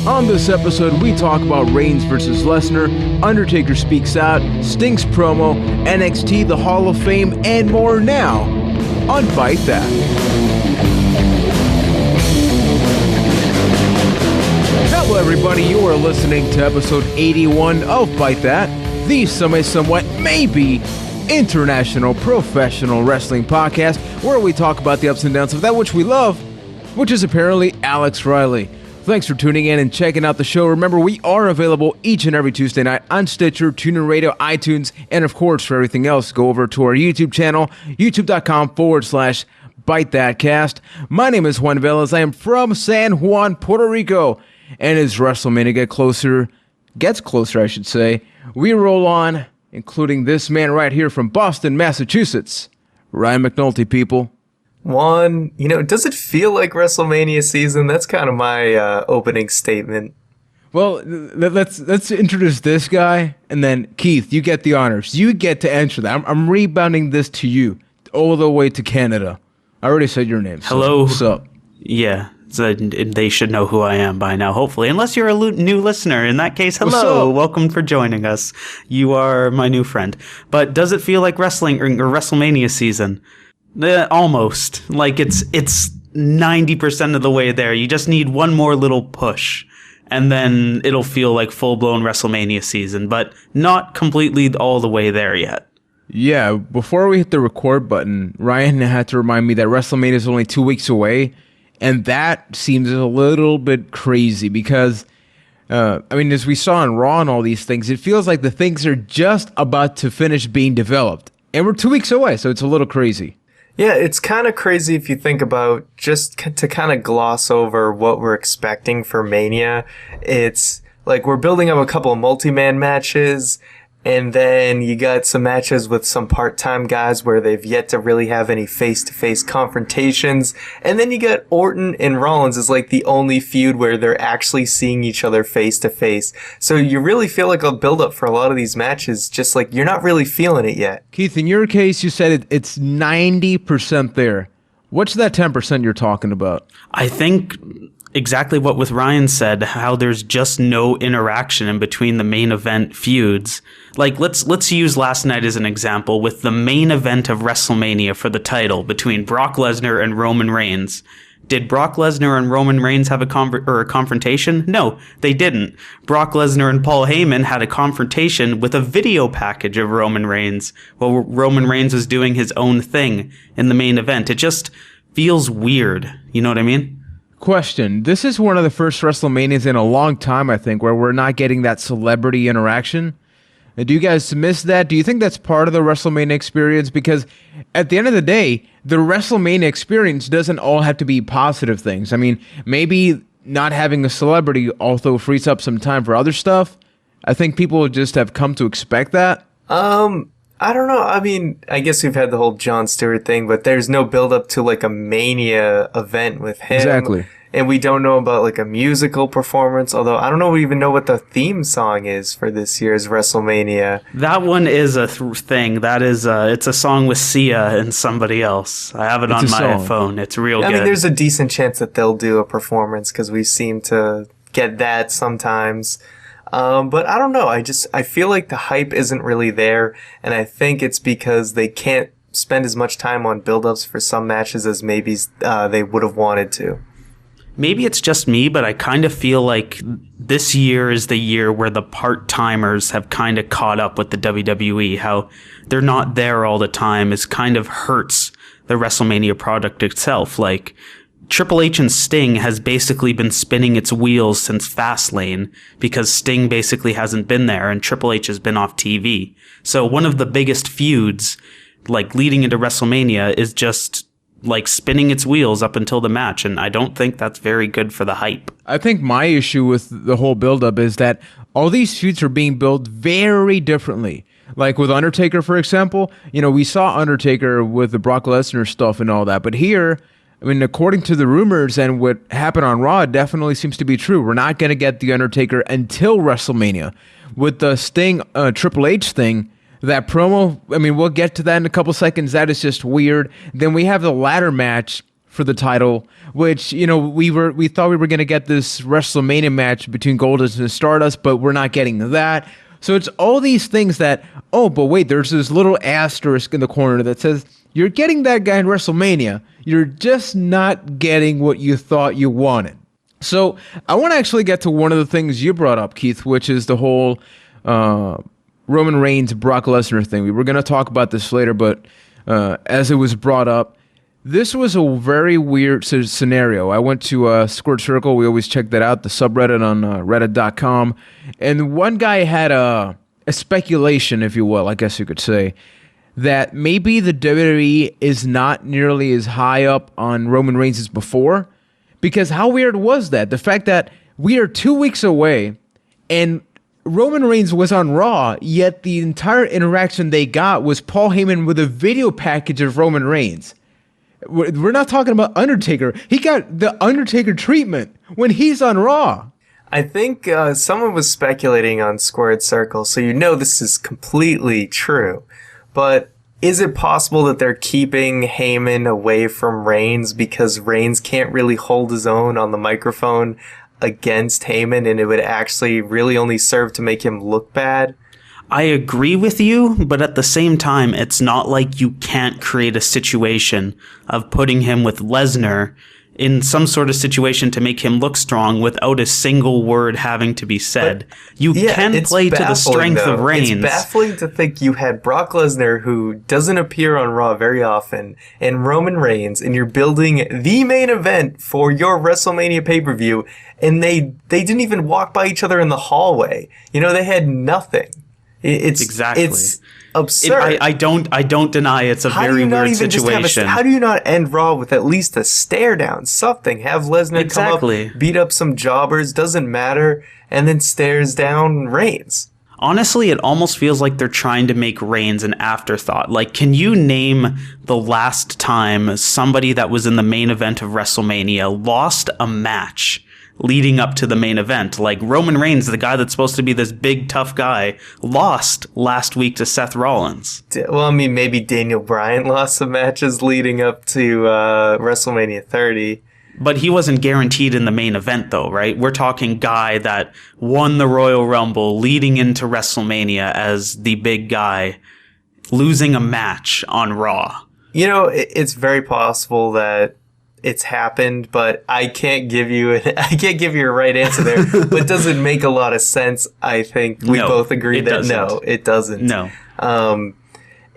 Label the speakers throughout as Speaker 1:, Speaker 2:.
Speaker 1: On this episode, we talk about Reigns versus Lesnar, Undertaker speaks out, Sting's promo, NXT, the Hall of Fame, and more now on Byte That. Hello everybody, you are listening to episode 81 of Byte That, the somewhat, maybe international professional wrestling podcast, where we talk about the ups and downs of that which we love, which is apparently Alex Riley. Thanks for tuning in and checking out the show. Remember, we are available each and every Tuesday night on Stitcher, TuneIn Radio, iTunes, and of course, for everything else, go over to our YouTube channel, youtube.com/ByteThatCast. My name is Juan Velez. I am from San Juan, Puerto Rico. And as WrestleMania gets closer, I should say, we roll on, including this man right here from Boston, Massachusetts, Ryan McNulty, people.
Speaker 2: Juan, does it feel like WrestleMania season? That's kind of my opening statement.
Speaker 1: Well, let's introduce this guy, and then Keith, you get the honors. You get to answer that. I'm rebounding this to you, all the way to Canada. I already said your name.
Speaker 3: Hello.
Speaker 1: What's up?
Speaker 3: Yeah, so they should know who I am by now, hopefully. Unless you're a new listener. In that case, hello. Welcome for joining us. You are my new friend. But does it feel like wrestling or WrestleMania season? Almost. Like it's 90% of the way there. You just need one more little push, and then it'll feel like full-blown WrestleMania season, but not completely all the way there yet.
Speaker 1: Yeah, before we hit the record button, Ryan had to remind me that WrestleMania is only 2 weeks away, and that seems a little bit crazy because, as we saw in Raw and all these things, it feels like the things are just about to finish being developed, and we're 2 weeks away, so it's a little crazy.
Speaker 2: Yeah, it's kind of crazy if you think about, just to kind of gloss over what we're expecting for Mania. It's like we're building up a couple of multi-man matches, and then you got some matches with some part-time guys where they've yet to really have any face-to-face confrontations. And then you got Orton and Rollins is like the only feud where they're actually seeing each other face-to-face. So you really feel like a build-up for a lot of these matches, just like you're not really feeling it yet.
Speaker 1: Keith, in your case, you said it's 90% there. What's that 10% you're talking about?
Speaker 3: I think exactly what with Ryan said, how there's just no interaction in between the main event feuds. Like, let's use last night as an example with the main event of WrestleMania for the title between Brock Lesnar and Roman Reigns. Did Brock Lesnar and Roman Reigns have a confrontation? No, they didn't. Brock Lesnar and Paul Heyman had a confrontation with a video package of Roman Reigns while Roman Reigns was doing his own thing in the main event. It just feels weird. You know what I mean?
Speaker 1: Question. This is one of the first WrestleManias in a long time, I think, where we're not getting that celebrity interaction. Do you guys miss that? Do you think that's part of the WrestleMania experience? Because at the end of the day, the WrestleMania experience doesn't all have to be positive things. I mean, maybe not having a celebrity also frees up some time for other stuff. I think people just have come to expect that.
Speaker 2: I don't know. I mean, I guess we've had the whole Jon Stewart thing, but there's no build up to like a Mania event with him.
Speaker 1: Exactly.
Speaker 2: And we don't know about like a musical performance, although I don't know even know what the theme song is for this year's WrestleMania.
Speaker 3: That one is a thing. That is, it's a song with Sia and somebody else. I have it on my phone. It's real good.
Speaker 2: I mean, there's a decent chance that they'll do a performance because we seem to get that sometimes. But I don't know. I feel like the hype isn't really there, and I think it's because they can't spend as much time on build-ups for some matches as maybe they would have wanted to.
Speaker 3: Maybe it's just me, but I kind of feel like this year is the year where the part-timers have kind of caught up with the WWE. How they're not there all the time is kind of hurts the WrestleMania product itself. Like, Triple H and Sting has basically been spinning its wheels since Fastlane because Sting basically hasn't been there and Triple H has been off TV. So one of the biggest feuds, like leading into WrestleMania, is just like spinning its wheels up until the match, and I don't think that's very good for the hype.
Speaker 1: I think my issue with the whole build-up is that all these feuds are being built very differently. Like with Undertaker, for example, we saw Undertaker with the Brock Lesnar stuff and all that, but here, I mean, according to the rumors and what happened on Raw, it definitely seems to be true. We're not going to get the Undertaker until WrestleMania. With the Sting Triple H thing, that promo, I mean, we'll get to that in a couple seconds. That is just weird. Then we have the ladder match for the title, which, you know, we thought we were going to get this WrestleMania match between Goldust and Stardust, but we're not getting that. So it's all these things that, oh, but wait, there's this little asterisk in the corner that says, you're getting that guy in WrestleMania. You're just not getting what you thought you wanted. So I want to actually get to one of the things you brought up, Keith, which is the whole Roman Reigns, Brock Lesnar thing. We were going to talk about this later, but as it was brought up, this was a very weird scenario. I went to Squared Circle. We always check that out, the subreddit on reddit.com. And one guy had a speculation, if you will, I guess you could say, that maybe the WWE is not nearly as high up on Roman Reigns as before. Because how weird was that? The fact that we are 2 weeks away and Roman Reigns was on Raw, yet the entire interaction they got was Paul Heyman with a video package of Roman Reigns. We're not talking about Undertaker. He got the Undertaker treatment when he's on Raw.
Speaker 2: I think someone was speculating on Squared Circle, so you know this is completely true. But is it possible that they're keeping Heyman away from Reigns because Reigns can't really hold his own on the microphone against Heyman, and it would actually really only serve to make him look bad?
Speaker 3: I agree with you, but at the same time, it's not like you can't create a situation of putting him with Lesnar in some sort of situation to make him look strong without a single word having to be said. But you can play to the strength of Reigns.
Speaker 2: It's baffling to think you had Brock Lesnar, who doesn't appear on Raw very often, and Roman Reigns, and you're building the main event for your WrestleMania pay-per-view, and they didn't even walk by each other in the hallway. You know, they had nothing. It's absurd.
Speaker 3: I don't deny it's a very weird situation.
Speaker 2: How do you not end Raw with at least a stare down? Something. Have Lesnar come up, beat up some jobbers, doesn't matter, and then stares down Reigns.
Speaker 3: Honestly, it almost feels like they're trying to make Reigns an afterthought. Like, can you name the last time somebody that was in the main event of WrestleMania lost a match leading up to the main event? Like Roman Reigns, the guy that's supposed to be this big, tough guy, lost last week to Seth Rollins.
Speaker 2: Well, I mean, maybe Daniel Bryan lost some matches leading up to WrestleMania 30.
Speaker 3: But he wasn't guaranteed in the main event, though, right? We're talking guy that won the Royal Rumble leading into WrestleMania as the big guy, losing a match on Raw.
Speaker 2: You know, it's very possible that it's happened, but I can't give you a right answer there. But it doesn't make a lot of sense. I think we both agree that no, it doesn't.
Speaker 3: No.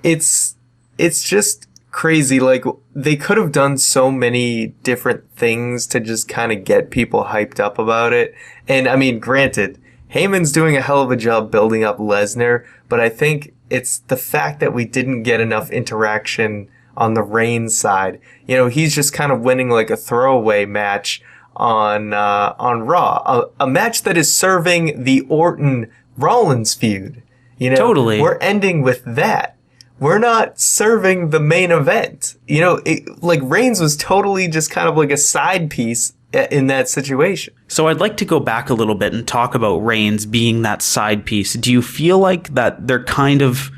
Speaker 2: It's just crazy. Like, they could have done so many different things to just kind of get people hyped up about it. And I mean, granted, Heyman's doing a hell of a job building up Lesnar, but I think it's the fact that we didn't get enough interaction on the Reigns side. You know, he's just kind of winning like a throwaway match on Raw. A match that is serving the Orton-Rollins feud. You know,
Speaker 3: totally.
Speaker 2: We're ending with that. We're not serving the main event. You know, like Reigns was totally just kind of like a side piece in that situation.
Speaker 3: So I'd like to go back a little bit and talk about Reigns being that side piece. Do you feel like that they're kind of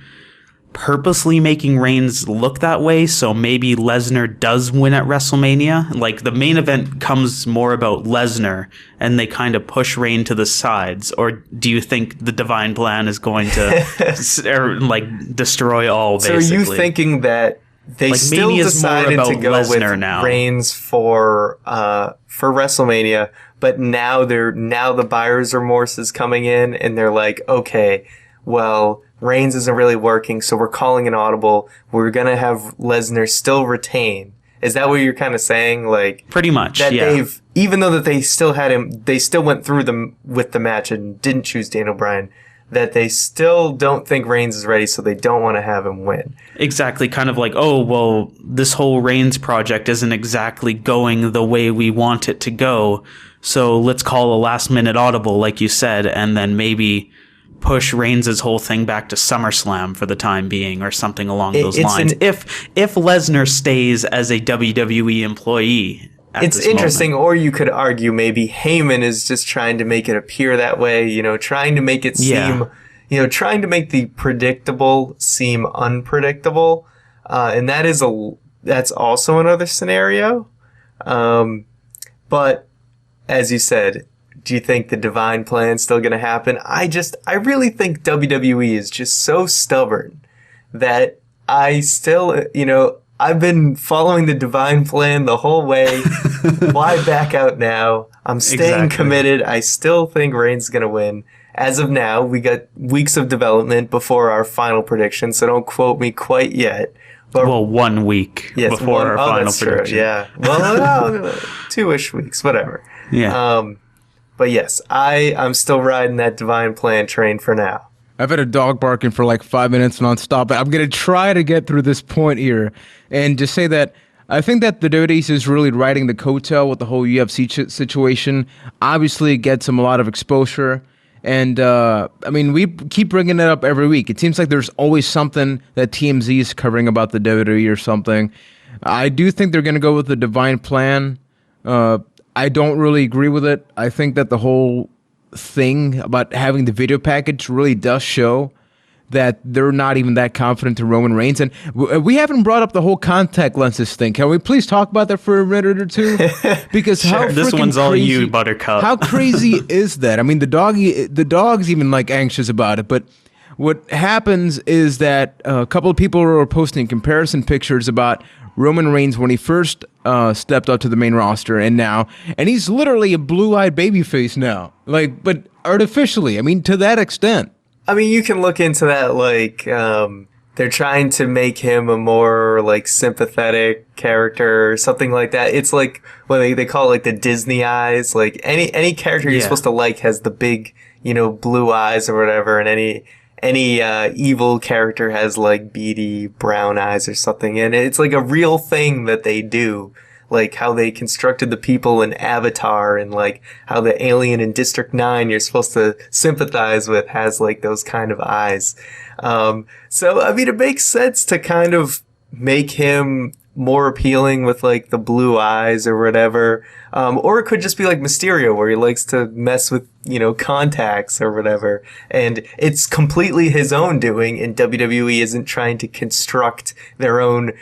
Speaker 3: purposely making Reigns look that way, so maybe Lesnar does win at WrestleMania? Like, the main event comes more about Lesnar, and they kind of push Reigns to the sides? Or do you think the divine plan is going to destroy all, basically?
Speaker 2: So are you thinking that they still decided to go with now. Reigns for WrestleMania, but now the buyer's remorse is coming in, and they're like, okay, well, Reigns isn't really working, so we're calling an audible. We're going to have Lesnar still retain. Is that what you're kind of saying? Like,
Speaker 3: pretty much,
Speaker 2: that
Speaker 3: yeah.
Speaker 2: Even though that they still had him, they still went through them with the match and didn't choose Daniel Bryan, that they still don't think Reigns is ready, so they don't want to have him win.
Speaker 3: Exactly, kind of like, oh, well, this whole Reigns project isn't exactly going the way we want it to go, so let's call a last-minute audible, like you said, and then maybe push Reigns' whole thing back to SummerSlam for the time being, or something along those lines. If Lesnar stays as a WWE employee at
Speaker 2: it's interesting, or you could argue maybe Heyman is just trying to make it appear that way, you know, trying to make it seem, you know, trying to make the predictable seem unpredictable. And that's also another scenario. But as you said, do you think the divine plan's still going to happen? I really think WWE is just so stubborn that I still, I've been following the divine plan the whole way. Why back out now? I'm staying committed. I still think Reigns is going to win. As of now, we got weeks of development before our final prediction, so don't quote me quite yet.
Speaker 3: But 1 week before our final prediction.
Speaker 2: True, yeah. Well, 2-ish weeks, whatever.
Speaker 3: Yeah.
Speaker 2: But yes, I'm still riding that divine plan train for now.
Speaker 1: I've had a dog barking for like 5 minutes nonstop. I'm going to try to get through this point here and just say that I think that the WWE is really riding the coattail with the whole UFC situation. Obviously, it gets them a lot of exposure. And, we keep bringing it up every week. It seems like there's always something that TMZ is covering about the WWE or something. I do think they're going to go with the divine plan. I don't really agree with it. I think that the whole thing about having the video package really does show that they're not even that confident in Roman Reigns. And we haven't brought up the whole contact lenses thing. Can we please talk about that for a minute or two? Because
Speaker 2: sure.
Speaker 1: how
Speaker 3: this one's
Speaker 1: crazy,
Speaker 3: all you, Buttercup.
Speaker 1: How crazy is that? I mean, the dog's even like anxious about it. But what happens is that a couple of people are posting comparison pictures about Roman Reigns when he first stepped up to the main roster and now, and he's literally a blue-eyed babyface now, but artificially. I mean, to that extent.
Speaker 2: I mean, you can look into that, they're trying to make him a more, sympathetic character or something like that. It's like, they call it, the Disney eyes. Like, any character you're supposed to like has the big, blue eyes or whatever, and any evil character has, beady brown eyes or something. And it's, a real thing that they do. Like how they constructed the people in Avatar and how the alien in District 9 you're supposed to sympathize with has those kind of eyes. So, I mean, it makes sense to kind of make him more appealing with the blue eyes or whatever. Or it could just be like Mysterio where he likes to mess with, contacts or whatever. And it's completely his own doing, and WWE isn't trying to construct their own,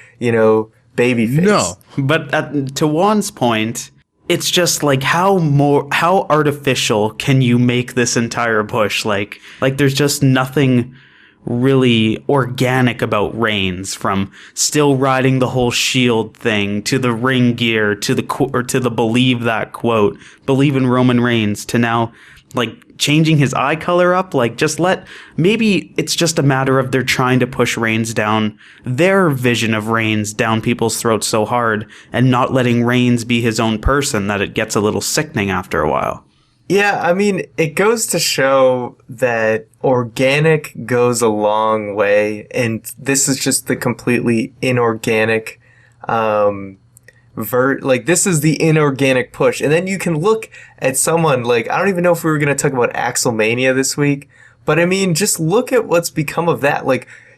Speaker 2: babyface.
Speaker 1: No.
Speaker 3: But to Juan's point, it's just how artificial can you make this entire push? Like there's just nothing really organic about Reigns, from still riding the whole Shield thing to the ring gear to the believe that quote, believe in Roman Reigns, to now changing his eye color up. Maybe it's just a matter of they're trying to push Reigns down, their vision of Reigns down people's throats so hard, and not letting Reigns be his own person, that it gets a little sickening after a while.
Speaker 2: Yeah, I mean, it goes to show that organic goes a long way, and this is just the completely inorganic, this is the inorganic push. And then you can look at someone I don't even know if we were going to talk about Axelmania this week, but I mean, just look at what's become of that.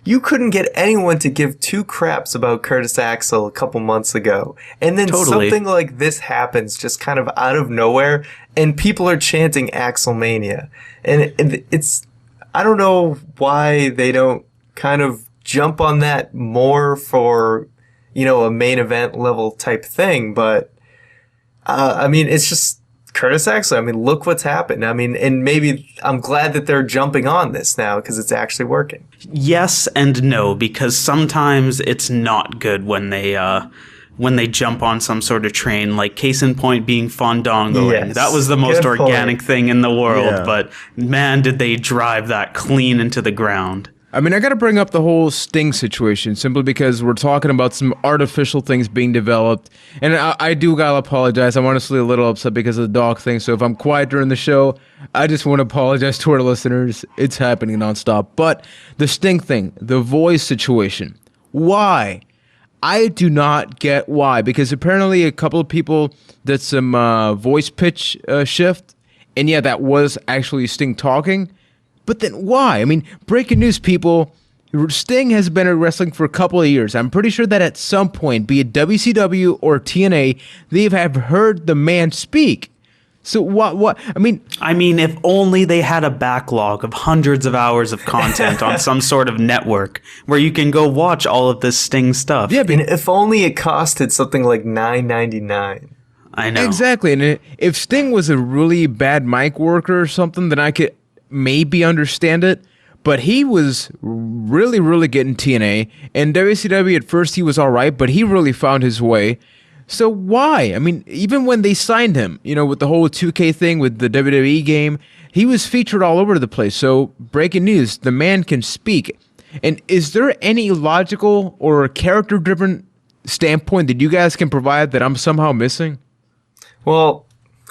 Speaker 2: You couldn't get anyone to give two craps about Curtis Axel a couple months ago. And then something like this happens just kind of out of nowhere, and people are chanting Axelmania. And it's, I don't know why they don't kind of jump on that more for, a main event level type thing. But, it's just Curtis Axel. I mean, look what's happened. I mean, and maybe I'm glad that they're jumping on this now because it's actually working.
Speaker 3: Yes and no, because sometimes it's not good when they jump on some sort of train, case in point being Fandangoing.
Speaker 2: Yes.
Speaker 3: That was the most organic thing in the world, but man, did they drive that clean into the ground.
Speaker 1: I mean, I got to bring up the whole Sting situation simply because we're talking about some artificial things being developed. And I do got to apologize. I'm honestly a little upset because of the dog thing. So if I'm quiet during the show, I just want to apologize to our listeners. It's happening nonstop. But the Sting thing, the voice situation, why? I do not get why. Because apparently a couple of people did some voice pitch shift. And yeah, that was actually Sting talking. But then why? I mean, breaking news, people. Sting has been in wrestling for a couple of years. I'm pretty sure that at some point, be it WCW or TNA, they have heard the man speak. So what?
Speaker 3: I mean, if only they had a backlog of hundreds of hours of content on some sort of network where you can go watch all of this Sting stuff.
Speaker 2: Yeah, but if only it costed something like $9.99.
Speaker 3: I know.
Speaker 1: Exactly. And if Sting was a really bad mic worker or something, then I could maybe understand it. But he was really, really getting TNA. And WCW, at first, he was all right, but he really found his way. So why? I mean, even when they signed him, with the whole 2K thing with the WWE game, he was featured all over the place. So breaking news, the man can speak. And is there any logical or character-driven standpoint that you guys can provide that I'm somehow missing?
Speaker 2: Well,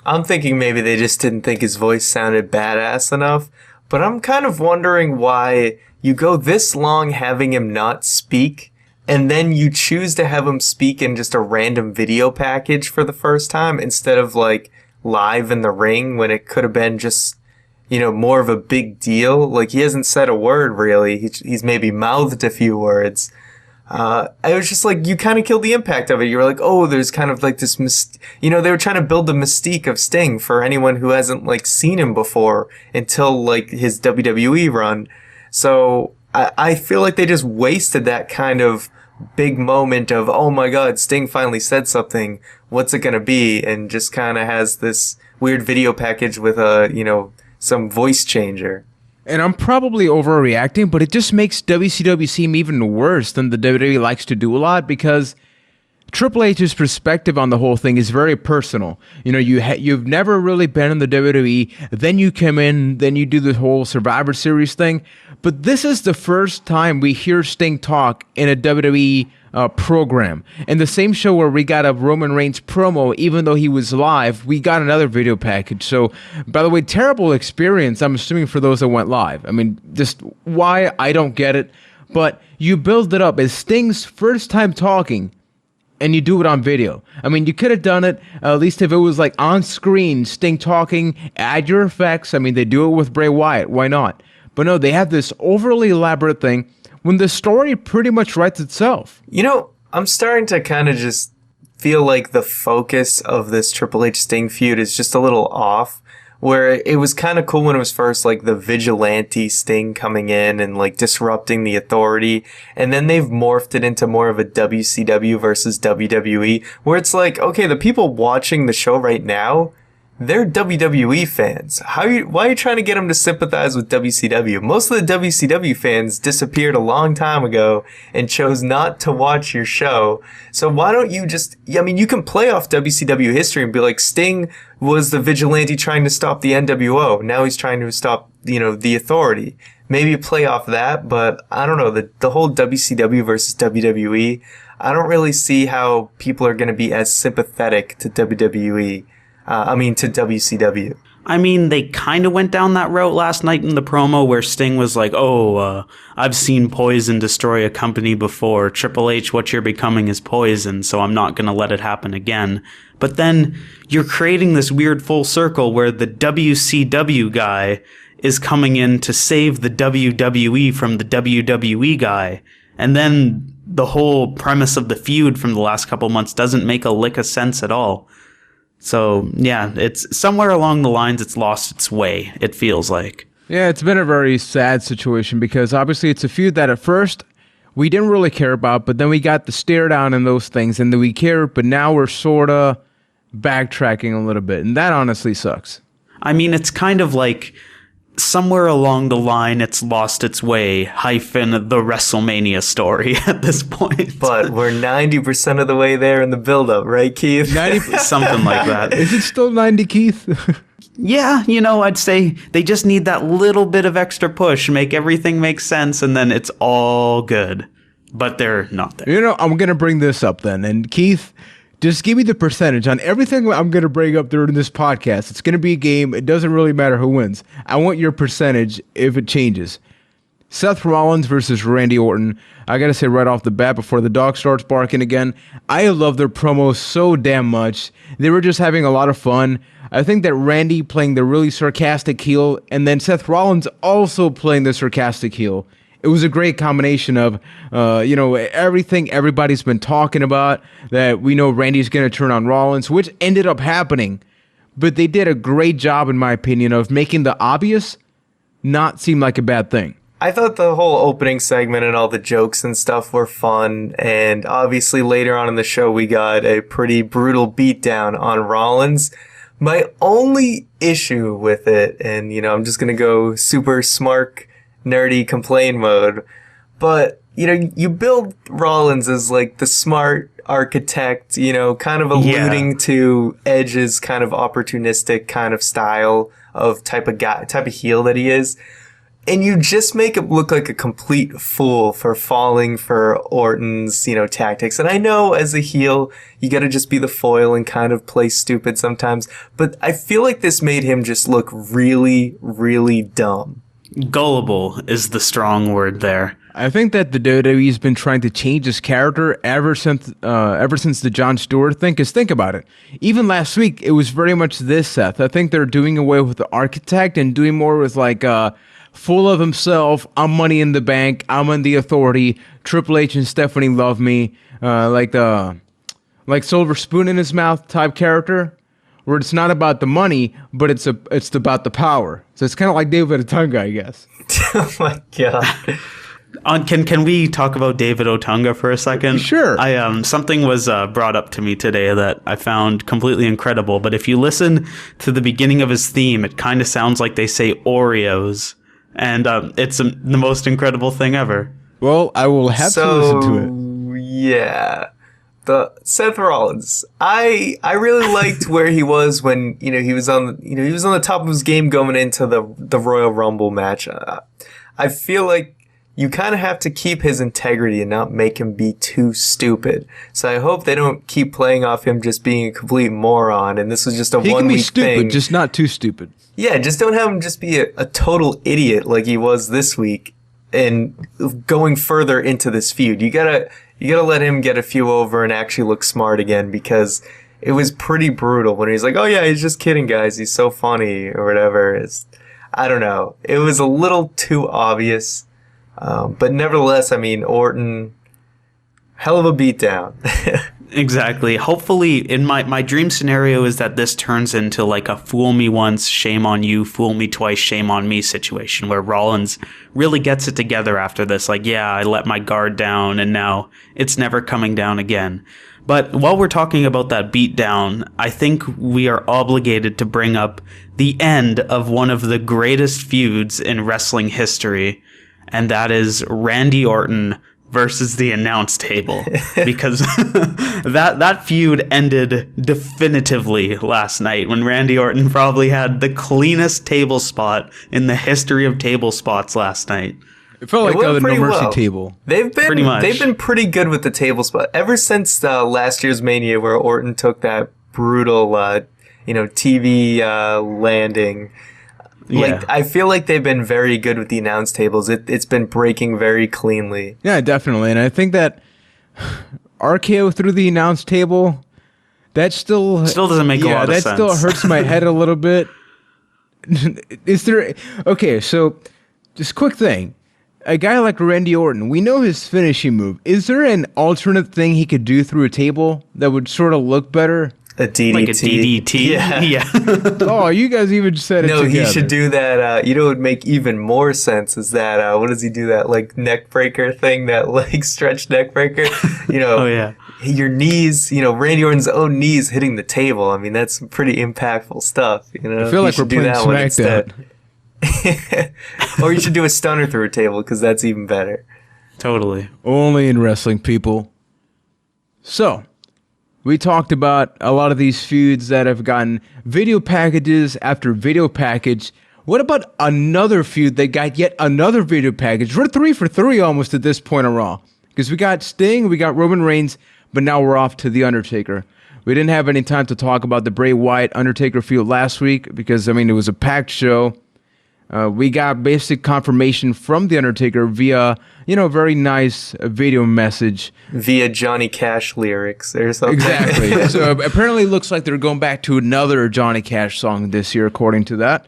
Speaker 2: I'm thinking maybe they just didn't think his voice sounded badass enough. But I'm kind of wondering why you go this long having him not speak, and then you choose to have him speak in just a random video package for the first time instead of like live in the ring when it could have been just, more of a big deal. Like, he hasn't said a word really. He's maybe mouthed a few words. I was just like, you kind of killed the impact of it. You were like, oh, there's kind of like this, they were trying to build the mystique of Sting for anyone who hasn't like seen him before until like his WWE run. So I feel like they just wasted that kind of big moment of, oh my God, Sting finally said something. What's it going to be? And just kind of has this weird video package with some voice changer.
Speaker 1: And I'm probably overreacting, but it just makes WCW seem even worse than the WWE likes to do a lot, because Triple H's perspective on the whole thing is very personal. You've never really been in the WWE, then you come in, then you do the whole Survivor Series thing. But this is the first time we hear Sting talk in a WWE program. In the same show where we got a Roman Reigns promo, even though he was live, we got another video package. So, by the way, terrible experience, I'm assuming, for those that went live. I mean, just why, I don't get it. But you build it up as Sting's first time talking, and you do it on video. I mean, you could have done it, at least if it was like on screen, Sting talking, add your effects. I mean, they do it with Bray Wyatt. Why not? But no, they have this overly elaborate thing when the story pretty much writes itself.
Speaker 2: I'm starting to kind of just feel like the focus of this Triple H Sting feud is just a little off. Where it was kind of cool when it was first like the vigilante Sting coming in and like disrupting the authority. And then they've morphed it into more of a WCW versus WWE, where it's like, okay, the people watching the show right now, they're WWE fans. Why are you trying to get them to sympathize with WCW? Most of the WCW fans disappeared a long time ago and chose not to watch your show. So why don't you you can play off WCW history and be like, Sting was the vigilante trying to stop the NWO. Now he's trying to stop, the authority. Maybe play off that, but I don't know, the whole WCW versus WWE, I don't really see how people are going to be as sympathetic to WWE. To WCW.
Speaker 3: I mean, they kind of went down that route last night in the promo where Sting was like, I've seen poison destroy a company before. Triple H, what you're becoming is poison, so I'm not going to let it happen again. But then you're creating this weird full circle where the WCW guy is coming in to save the WWE from the WWE guy. And then the whole premise of the feud from the last couple months doesn't make a lick of sense at all. So, yeah, it's somewhere along the lines it's lost its way, it feels like.
Speaker 1: Yeah, it's been a very sad situation because obviously it's a feud that at first we didn't really care about, but then we got the stare down and those things, and then we cared, but now we're sort of backtracking a little bit, and that honestly sucks.
Speaker 3: I mean, it's kind of like somewhere along the line it's lost its way, hyphen the WrestleMania story at this point.
Speaker 2: But we're 90% of the way there in the build-up, right, Keith?
Speaker 3: 90%, something like that.
Speaker 1: Is it still 90, Keith?
Speaker 3: Yeah, I'd say they just need that little bit of extra push, make everything make sense, and then it's all good. But they're not there.
Speaker 1: I'm going to bring this up then. And Keith, just give me the percentage on everything I'm going to bring up during this podcast. It's going to be a game. It doesn't really matter who wins. I want your percentage if it changes. Seth Rollins versus Randy Orton. I got to say right off the bat before the dog starts barking again, I love their promos so damn much. They were just having a lot of fun. I think that Randy playing the really sarcastic heel and then Seth Rollins also playing the sarcastic heel. It was a great combination of, everything everybody's been talking about, that we know Randy's going to turn on Rollins, which ended up happening. but they did a great job, in my opinion, of making the obvious not seem like a bad thing.
Speaker 2: I thought the whole opening segment and all the jokes and stuff were fun, and obviously later on in the show we got a pretty brutal beatdown on Rollins. My only issue with it, and I'm just gonna go super smart, nerdy complain mode, but you build Rollins as like the smart architect, kind of alluding to Edge's kind of opportunistic kind of style of type of heel that he is. And you just make him look like a complete fool for falling for Orton's, tactics. And I know as a heel, you gotta just be the foil and kind of play stupid sometimes. But I feel like this made him just look really, really dumb.
Speaker 3: Gullible is the strong word there.
Speaker 1: I think that the WWE's been trying to change his character ever since the Jon Stewart thing. Because think about it. Even last week, it was very much this, Seth. I think they're doing away with the architect and doing more with like... full of himself, I'm Money in the Bank, I'm in the Authority, Triple H and Stephanie love me, like silver spoon in his mouth type character, where it's not about the money, but it's about the power. So it's kind of like David Otunga, I guess.
Speaker 2: Oh my god.
Speaker 3: Can we talk about David Otunga for a second?
Speaker 1: Sure.
Speaker 3: Something was brought up to me today that I found completely incredible, but if you listen to the beginning of his theme, it kind of sounds like they say Oreos. And it's the most incredible thing ever.
Speaker 1: Well, I will have to listen to it.
Speaker 2: Yeah. The Seth Rollins. I really liked where he was when, he was on the top of his game going into the Royal Rumble match. I feel like you kind of have to keep his integrity and not make him be too stupid. So I hope they don't keep playing off him just being a complete moron and this was just a 1 week thing.
Speaker 1: He can be stupid, just not too stupid.
Speaker 2: Yeah, just don't have him just be a total idiot like he was this week and going further into this feud. You gotta let him get a few over and actually look smart again because it was pretty brutal when he's like, oh yeah, he's just kidding guys, he's so funny or whatever. I don't know. It was a little too obvious. But nevertheless, Orton, hell of a beatdown.
Speaker 3: Exactly. Hopefully, in my dream scenario is that this turns into like a fool me once, shame on you, fool me twice, shame on me situation where Rollins really gets it together after this. Like, yeah, I let my guard down and now it's never coming down again. But while we're talking about that beatdown, I think we are obligated to bring up the end of one of the greatest feuds in wrestling history, and that is Randy Orton versus the announce table, because that feud ended definitively last night when Randy Orton probably had the cleanest table spot in the history of table spots last night.
Speaker 1: It felt like the No Mercy table.
Speaker 2: They've been pretty good with the table spot ever since last year's Mania, where Orton took that brutal TV landing.
Speaker 3: Yeah.
Speaker 2: I feel like they've been very good with the announce tables. It's been breaking very cleanly.
Speaker 1: Yeah, definitely. And I think that RKO through the announce table, that still
Speaker 3: doesn't make a lot of sense.
Speaker 1: Yeah, that still hurts my head a little bit. Is there... Okay, so just quick thing. A guy like Randy Orton, we know his finishing move. Is there an alternate thing he could do through a table that would sort of look better?
Speaker 2: A DDT.
Speaker 3: Like a DDT? Yeah.
Speaker 1: Oh, you guys even said it together.
Speaker 2: No, he should do that. What would make even more sense is that, what does he do? That, neck breaker thing? That, stretch neck breaker?
Speaker 3: Oh, yeah.
Speaker 2: Your knees, Randy Orton's own knees hitting the table. That's pretty impactful stuff.
Speaker 1: I feel like we're playing SmackDown.
Speaker 2: Or you should do a stunner through a table, because that's even better.
Speaker 3: Totally.
Speaker 1: Only in wrestling, people. So... we talked about a lot of these feuds that have gotten video packages after video package. What about another feud that got yet another video package? We're 3 for 3 almost at this point on Raw. Because we got Sting, we got Roman Reigns, but now we're off to The Undertaker. We didn't have any time to talk about the Bray Wyatt Undertaker feud last week because, it was a packed show. We got basic confirmation from The Undertaker via, very nice video message.
Speaker 2: Via Johnny Cash lyrics or something.
Speaker 1: Exactly. So apparently it looks like they're going back to another Johnny Cash song this year, according to that.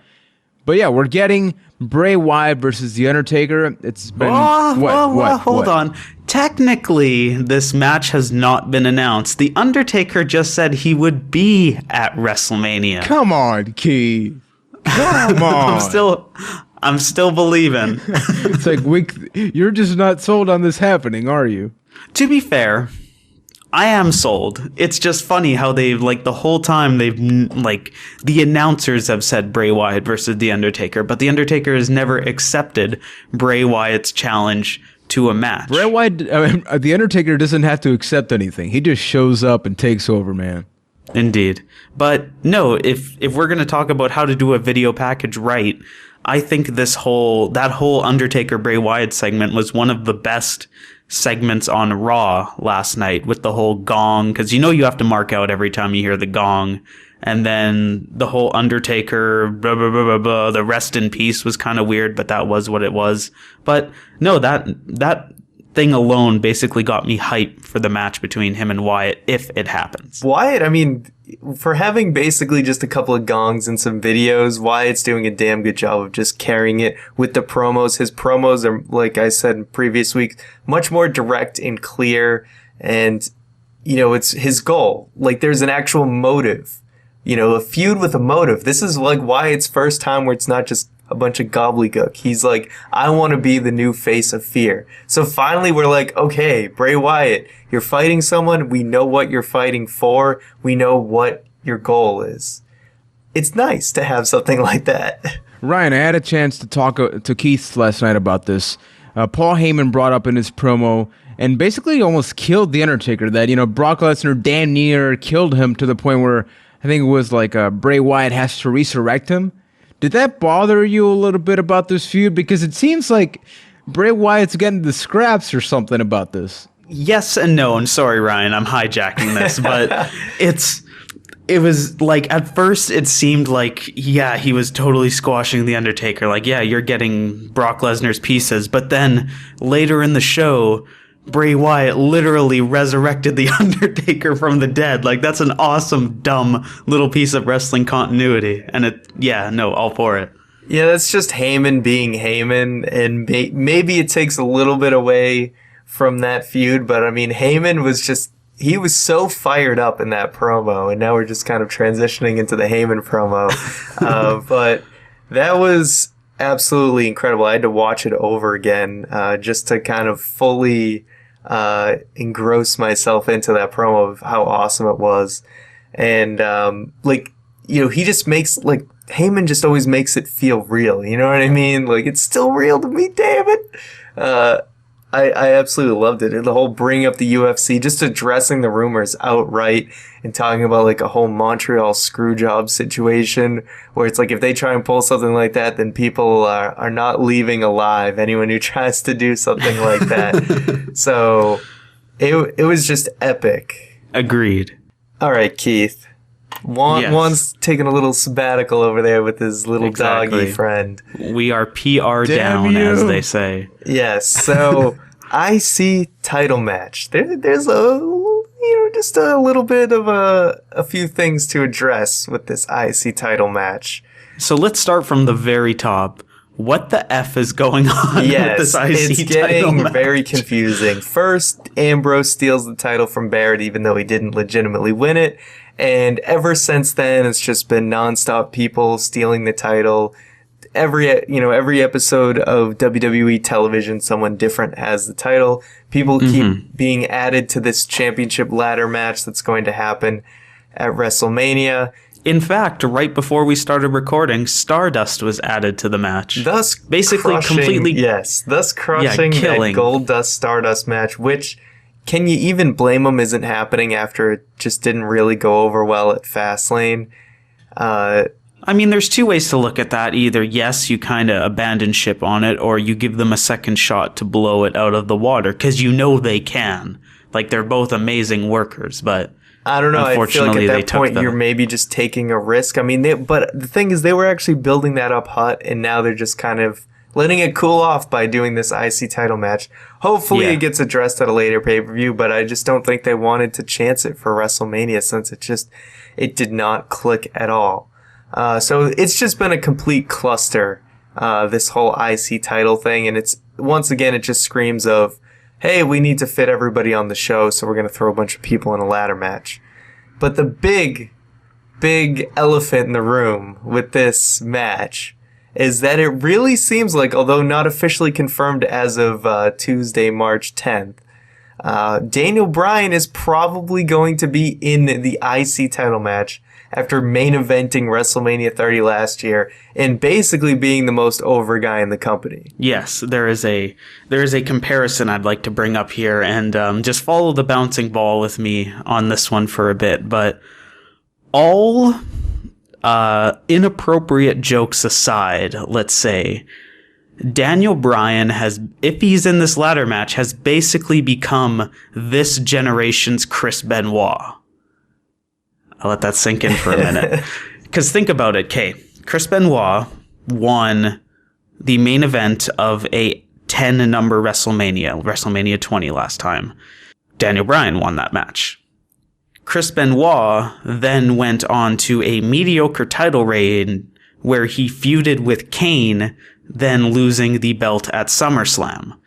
Speaker 1: But yeah, we're getting Bray Wyatt versus The Undertaker. It's been
Speaker 3: Hold on. Technically, this match has not been announced. The Undertaker just said he would be at WrestleMania.
Speaker 1: Come on, Keith. Come on.
Speaker 3: I'm still believing.
Speaker 1: It's like you're just not sold on this happening, are you?
Speaker 3: To be fair, I am sold. It's just funny how they've, like, the whole time the announcers have said Bray Wyatt versus The Undertaker, but The Undertaker has never accepted Bray Wyatt's challenge to a match.
Speaker 1: Bray Wyatt, The Undertaker doesn't have to accept anything. He just shows up and takes over, man.
Speaker 3: Indeed. But no, if we're going to talk about how to do a video package right, I think that whole Undertaker Bray Wyatt segment was one of the best segments on Raw last night, with the whole gong, because you have to mark out every time you hear the gong, and then the whole Undertaker blah, blah, blah, blah, blah, the rest in peace was kind of weird, but that was what it was. But no, that thing alone basically got me hyped for the match between him and Wyatt, if it happens.
Speaker 2: Wyatt, I mean, for having basically just a couple of gongs and some videos, Wyatt's doing a damn good job of just carrying it with the promos. His promos are, like I said in previous weeks, much more direct and clear, and, it's his goal. Like, there's an actual motive. A feud with a motive. This is like Wyatt's first time where it's not just a bunch of gobbledygook. He's like, I want to be the new face of fear. So finally we're like, okay, Bray Wyatt, you're fighting someone. We know what you're fighting for. We know what your goal is. It's nice to have something like that.
Speaker 1: Ryan, I had a chance to talk to Keith last night about this. Paul Heyman brought up in his promo and basically almost killed The Undertaker, that, Brock Lesnar damn near killed him to the point where I think it was like Bray Wyatt has to resurrect him. Did that bother you a little bit about this feud? Because it seems like Bray Wyatt's getting the scraps or something about this.
Speaker 3: Yes and no. And sorry, Ryan, I'm hijacking this, but it was like, at first it seemed like, yeah, he was totally squashing The Undertaker. Like, yeah, you're getting Brock Lesnar's pieces. But then later in the show, Bray Wyatt literally resurrected The Undertaker from the dead. Like, that's an awesome, dumb little piece of wrestling continuity. And all for it.
Speaker 2: Yeah, that's just Heyman being Heyman, and maybe it takes a little bit away from that feud, but I mean, Heyman he was so fired up in that promo, and now we're just kind of transitioning into the Heyman promo. But that was absolutely incredible. I had to watch it over again, just to kind of fully engross myself into that promo of how awesome it was. And he just makes, like, Heyman just always makes it feel real, you know what I mean? Like, it's still real to me, damn it. I absolutely loved it. And the whole bring up the UFC, just addressing the rumors outright and talking about, like, a whole Montreal screw job situation where it's like, if they try and pull something like that, then people are not leaving alive, anyone who tries to do something like that. So it was just epic.
Speaker 3: Agreed.
Speaker 2: All right, Keith. Juan's taking a little sabbatical over there with his little doggy friend.
Speaker 3: We are PR down, as they say.
Speaker 2: Yes. So IC title match. There's just a little bit of a few things to address with this IC title match.
Speaker 3: So let's start from the very top. What the F is going on with this IC title match? It's getting
Speaker 2: very confusing. First, Ambrose steals the title from Barrett, even though he didn't legitimately win it. And ever since then, it's just been nonstop people stealing the title. Every episode of WWE television, someone different has the title. People keep being added to this championship ladder match that's going to happen at WrestleMania.
Speaker 3: In fact, right before we started recording, Stardust was added to the match.
Speaker 2: Thus
Speaker 3: basically
Speaker 2: crushing that Gold Dust Stardust match, which... Can you even blame him isn't happening after it just didn't really go over well at Fastlane?
Speaker 3: I mean, there's two ways to look at that. Either, yes, you kind of abandon ship on it, or you give them a second shot to blow it out of the water, because they can. Like, they're both amazing workers, but
Speaker 2: I don't know. I feel like at that point you're maybe just taking a risk. I mean, but the thing is, they were actually building that up hot, and now they're just kind of letting it cool off by doing this IC title match. Hopefully it gets addressed at a later pay-per-view, but I just don't think they wanted to chance it for WrestleMania since it did not click at all. So it's just been a complete cluster, this whole IC title thing. And it's, once again, it just screams of, hey, we need to fit everybody on the show, so we're going to throw a bunch of people in a ladder match. But the big elephant in the room with this match is that it really seems like, although not officially confirmed as of Tuesday, March 10th, Daniel Bryan is probably going to be in the IC title match after main eventing WrestleMania 30 last year and basically being the most over guy in the company.
Speaker 3: Yes, there is a comparison I'd like to bring up here, and just follow the bouncing ball with me on this one for a bit. But all inappropriate jokes aside, let's say, Daniel Bryan has, if he's in this ladder match, has basically become this generation's Chris Benoit. I'll let that sink in for a minute. Because think about it, okay. Chris Benoit won the main event of a 10-number WrestleMania 20 last time. Daniel Bryan won that match. Chris Benoit then went on to a mediocre title reign where he feuded with Kane, then losing the belt at SummerSlam.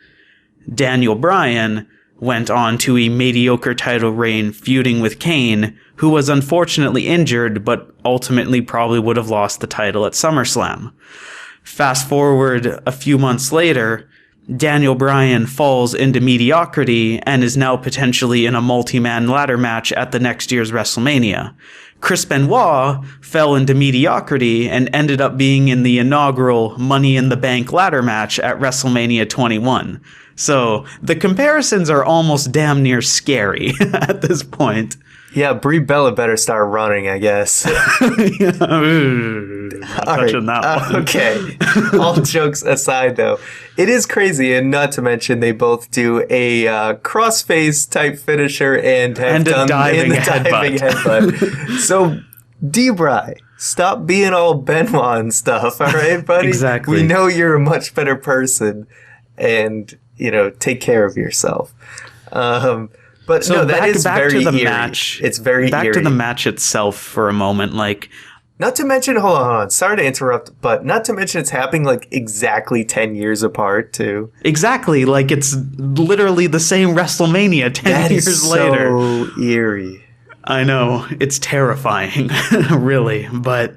Speaker 3: Daniel Bryan went on to a mediocre title reign feuding with Kane, who was unfortunately injured, but ultimately probably would have lost the title at SummerSlam. Fast forward a few months later, Daniel Bryan falls into mediocrity and is now potentially in a multi-man ladder match at the next year's WrestleMania. Chris Benoit fell into mediocrity and ended up being in the inaugural Money in the Bank ladder match at WrestleMania 21. So the comparisons are almost damn near scary at this point.
Speaker 2: Yeah, Brie Bella better start running, I guess.
Speaker 3: Touching that one.
Speaker 2: Okay. All jokes aside, though, it is crazy, and not to mention they both do a crossface type finisher and have done
Speaker 3: diving
Speaker 2: headbutt. So, D-Bry, stop being all Benoit and stuff, all right, buddy?
Speaker 3: Exactly.
Speaker 2: We know you're a much better person, and, take care of yourself. But
Speaker 3: so
Speaker 2: no, that
Speaker 3: back,
Speaker 2: is
Speaker 3: back
Speaker 2: very
Speaker 3: to the
Speaker 2: eerie.
Speaker 3: match.
Speaker 2: It's very
Speaker 3: back
Speaker 2: eerie.
Speaker 3: to the match itself for a moment. Like,
Speaker 2: not to mention, hold on. Sorry to interrupt, but not to mention it's happening like exactly 10 years apart too.
Speaker 3: exactly, like it's literally the same WrestleMania 10 years later.
Speaker 2: So eerie.
Speaker 3: I know, it's terrifying, really. But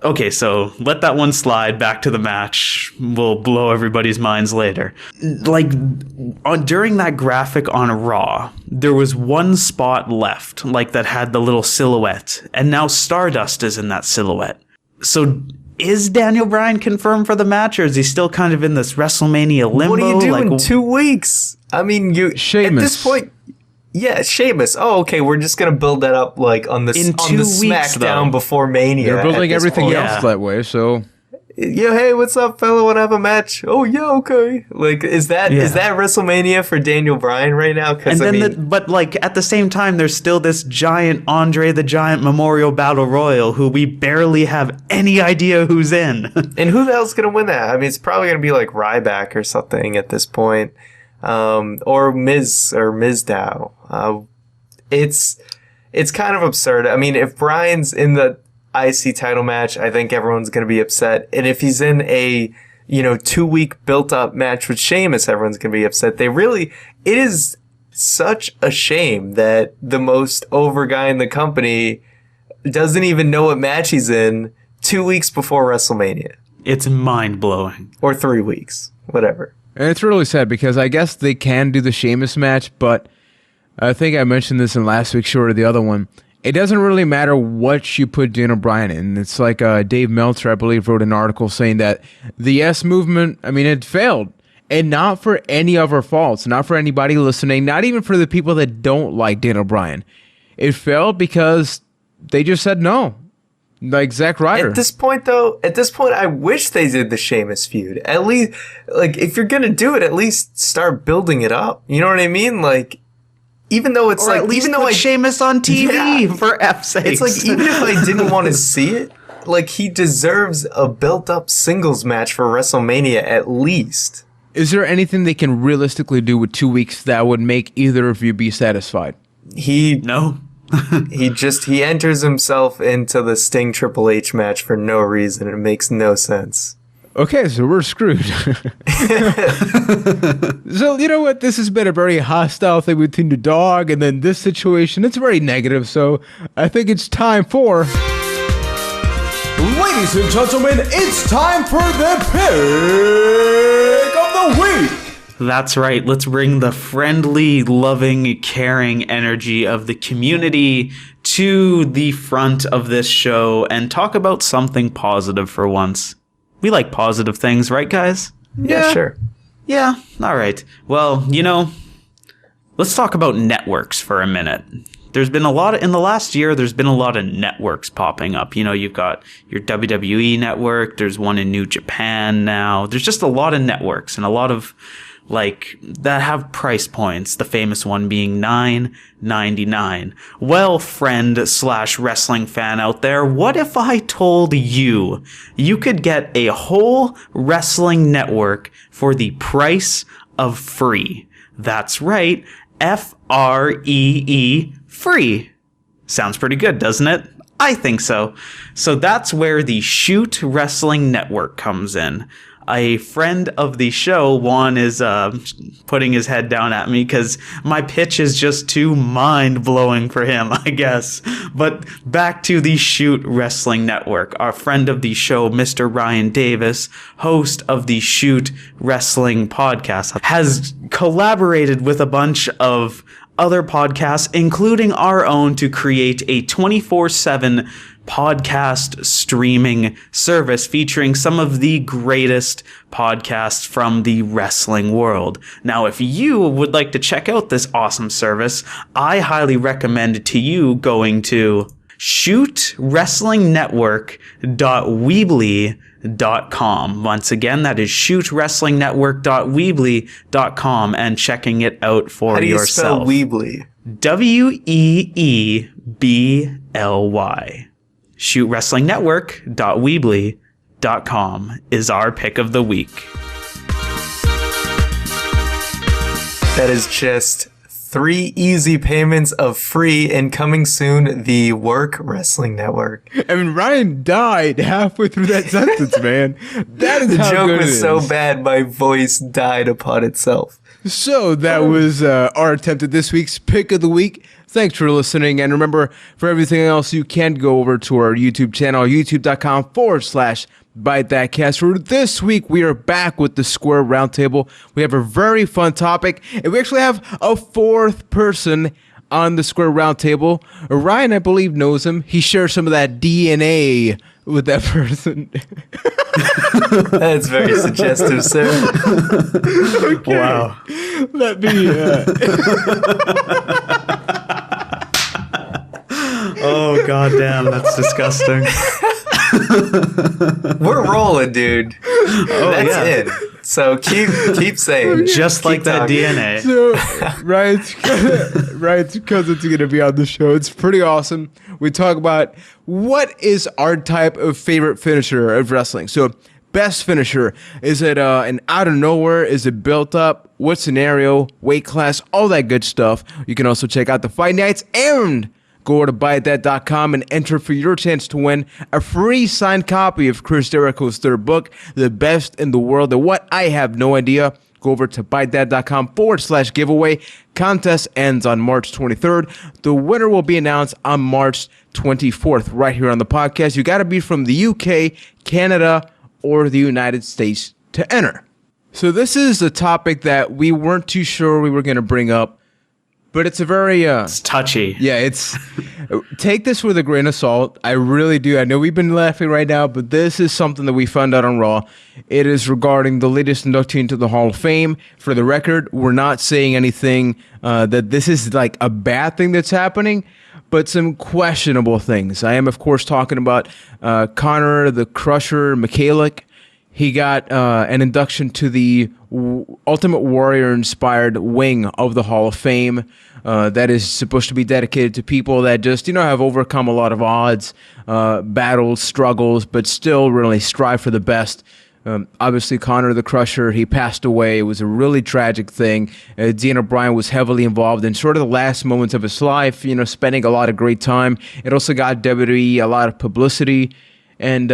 Speaker 3: okay, so let that one slide. Back to the match. We'll blow everybody's minds later. Like, during that graphic on Raw, there was one spot left, like that had the little silhouette, and now Stardust is in that silhouette. So is Daniel Bryan confirmed for the match, or is he still kind of in this WrestleMania limbo?
Speaker 2: What do you do in 2 weeks? I mean,
Speaker 1: Sheamus.
Speaker 2: At this point. Yeah, Sheamus. Oh, okay. We're just gonna build that up like on the SmackDown
Speaker 3: though.
Speaker 2: before Mania.
Speaker 1: They're building everything
Speaker 2: point.
Speaker 1: else that way, so...
Speaker 2: Yeah, hey, what's up, fella? Want to have a match? Oh, yeah, okay. Like, is that WrestleMania for Daniel Bryan right now? Because
Speaker 3: but like at the same time, there's still this giant Andre the Giant Memorial Battle Royal, who we barely have any idea who's in.
Speaker 2: And who the hell's gonna win that? I mean, it's probably gonna be like Ryback or something at this point. Or Miz or Mizdow. It's kind of absurd. I mean, if Bryan's in the IC title match, I think everyone's going to be upset. And if he's in a, 2-week built up match with Sheamus, everyone's going to be upset. It is such a shame that the most over guy in the company doesn't even know what match he's in 2 weeks before WrestleMania.
Speaker 3: It's mind blowing.
Speaker 2: Or 3 weeks, whatever.
Speaker 1: And it's really sad because I guess they can do the Sheamus match, but I think I mentioned this in last week's show or the other one. It doesn't really matter what you put Daniel Bryan in. It's like Dave Meltzer, I believe, wrote an article saying that the Yes Movement, it failed. And not for any of our faults, not for anybody listening, not even for the people that don't like Daniel Bryan. It failed because they just said no. Like Zack Ryder.
Speaker 2: At this point, I wish they did the Sheamus feud. At least, like, if you're gonna do it, at least start building it up. You know what I mean? Like, even though it's
Speaker 3: or
Speaker 2: like,
Speaker 3: at least
Speaker 2: even though
Speaker 3: put Sheamus on TV for F's sake.
Speaker 2: It's like, even if I didn't want to see it, like, he deserves a built-up singles match for WrestleMania at least.
Speaker 1: Is there anything they can realistically do with 2 weeks that would make either of you be satisfied?
Speaker 2: No. He enters himself into the Sting Triple H match for no reason. It makes no sense.
Speaker 1: Okay, so we're screwed. So, you know what? This has been a very hostile thing between the dog and then this situation. It's very negative, so I think it's time for... Ladies and gentlemen, it's time for the pick of the week!
Speaker 3: That's right. Let's bring the friendly, loving, caring energy of the community to the front of this show and talk about something positive for once. We like positive things, right, guys?
Speaker 2: Yeah, sure.
Speaker 3: Yeah, all right. Well, let's talk about networks for a minute. There's been in the last year, there's been a lot of networks popping up. You've got your WWE network. There's one in New Japan now. There's just a lot of networks and a lot of that have price points, the famous one being $9.99. Well, friend/wrestling fan out there, what if I told you could get a whole wrestling network for the price of free? That's right, FREE, free. Sounds pretty good, doesn't it? I think so. So that's where the Shoot Wrestling Network comes in. A friend of the show, Juan, is putting his head down at me because my pitch is just too mind-blowing for him, I guess. But back to the Shoot Wrestling Network. Our friend of the show, Mr. Ryan Davis, host of the Shoot Wrestling podcast, has collaborated with a bunch of other podcasts, including our own, to create a 24/7 podcast streaming service featuring some of the greatest podcasts from the wrestling world. Now, if you would like to check out this awesome service, I highly recommend to you going to shootwrestlingnetwork.weebly.com. Once again, that is shootwrestlingnetwork.weebly.com and checking it out for yourself.
Speaker 2: How do you spell Weebly?
Speaker 3: WEEBLY. shootwrestlingnetwork.weebly.com is our pick of the week.
Speaker 2: That is just 3 easy payments of free and coming soon, the Work Wrestling Network.
Speaker 1: I mean, Ryan died halfway through that sentence, man. That is
Speaker 2: The
Speaker 1: how
Speaker 2: joke
Speaker 1: good it
Speaker 2: was
Speaker 1: is.
Speaker 2: so bad, my voice died upon itself.
Speaker 1: So that was our attempt at this week's pick of the week. Thanks for listening. And remember, for everything else, you can go over to our YouTube channel, youtube.com/ByteThatCast. For this week, we are back with the Square Roundtable. We have a very fun topic, and we actually have a 4th person on the Square Roundtable. Ryan, I believe, knows him. He shares some of that DNA with that person.
Speaker 2: That's very suggestive, sir.
Speaker 1: Okay.
Speaker 3: Wow.
Speaker 1: Let me...
Speaker 3: Oh, goddamn, that's disgusting.
Speaker 2: We're rolling, dude. That's it. So keep saying.
Speaker 3: Just like that
Speaker 2: talking.
Speaker 3: DNA.
Speaker 1: So, Ryan's cousin's going to be on the show. It's pretty awesome. We talk about what is our type of favorite finisher of wrestling. So, best finisher. Is it an out of nowhere? Is it built up? What scenario? Weight class? All that good stuff. You can also check out the fight nights and go to buythat.com and enter for your chance to win a free signed copy of Chris Jericho's 3rd book, The Best in the World. And what? I have no idea. Go over to buythat.com/giveaway. Contest ends on March 23rd. The winner will be announced on March 24th right here on the podcast. You got to be from the UK, Canada, or the United States to enter. So this is a topic that we weren't too sure we were going to bring up, but it's a very...
Speaker 3: It's touchy.
Speaker 1: Yeah, it's... Take this with a grain of salt. I really do. I know we've been laughing right now, but this is something that we found out on Raw. It is regarding the latest inductee into the Hall of Fame. For the record, we're not saying anything that this is like a bad thing that's happening, but some questionable things. I am, of course, talking about Connor the Crusher Michalik. He got an induction to the Ultimate Warrior-inspired wing of the Hall of Fame that is supposed to be dedicated to people that just, have overcome a lot of odds, battles, struggles, but still really strive for the best. Obviously, Connor the Crusher, he passed away. It was a really tragic thing. Dean O'Brien was heavily involved in sort of the last moments of his life, spending a lot of great time. It also got WWE a lot of publicity. And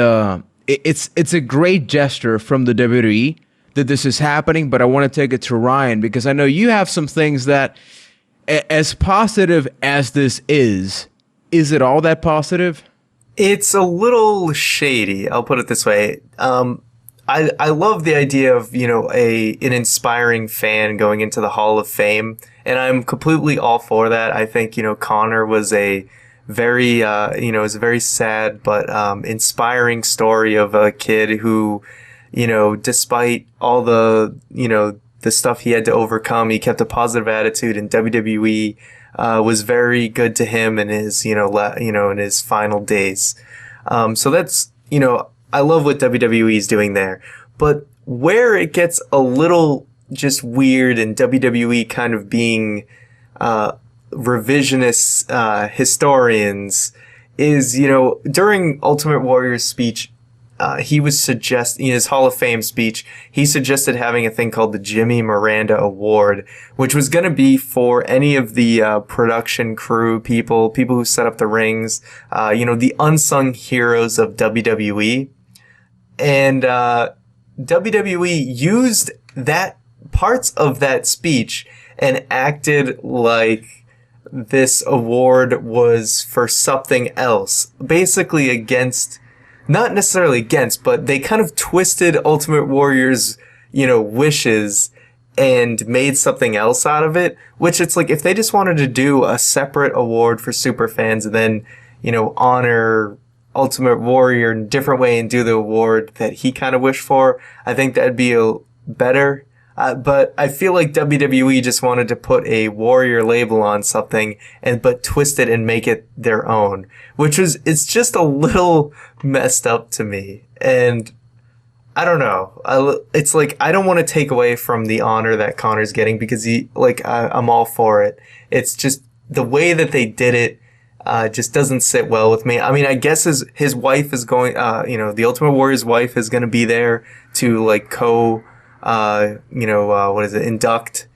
Speaker 1: it's a great gesture from the WWE that this is happening, but I want to take it to Ryan because I know you have some things that, as positive as this is it all that positive?
Speaker 2: It's a little shady, I'll put it this way. I love the idea of, an inspiring fan going into the Hall of Fame, and I'm completely all for that. I think, Connor was a very, it's a very sad but inspiring story of a kid who, despite all the, the stuff he had to overcome, he kept a positive attitude, and WWE was very good to him in his, in his final days. So that's, I love what WWE is doing there. But where it gets a little just weird and WWE kind of being revisionist historians is, during Ultimate Warrior's speech, he was suggesting, in his Hall of Fame speech, he suggested having a thing called the Jimmy Miranda Award, which was going to be for any of the production crew people who set up the rings, the unsung heroes of WWE. And WWE used that parts of that speech and acted like this award was for something else, basically against, not necessarily against, but they kind of twisted Ultimate Warrior's, wishes and made something else out of it, which it's like if they just wanted to do a separate award for super fans and then, honor Ultimate Warrior in a different way and do the award that he kind of wished for, I think that'd be better. But I feel like WWE just wanted to put a Warrior label on something but twist it and make it their own, it's just a little messed up to me. And I don't know. It's like, I don't want to take away from the honor that Connor's getting because I'm all for it. It's just the way that they did it, just doesn't sit well with me. I mean, I guess his wife is going, the Ultimate Warrior's wife is going to be there to induct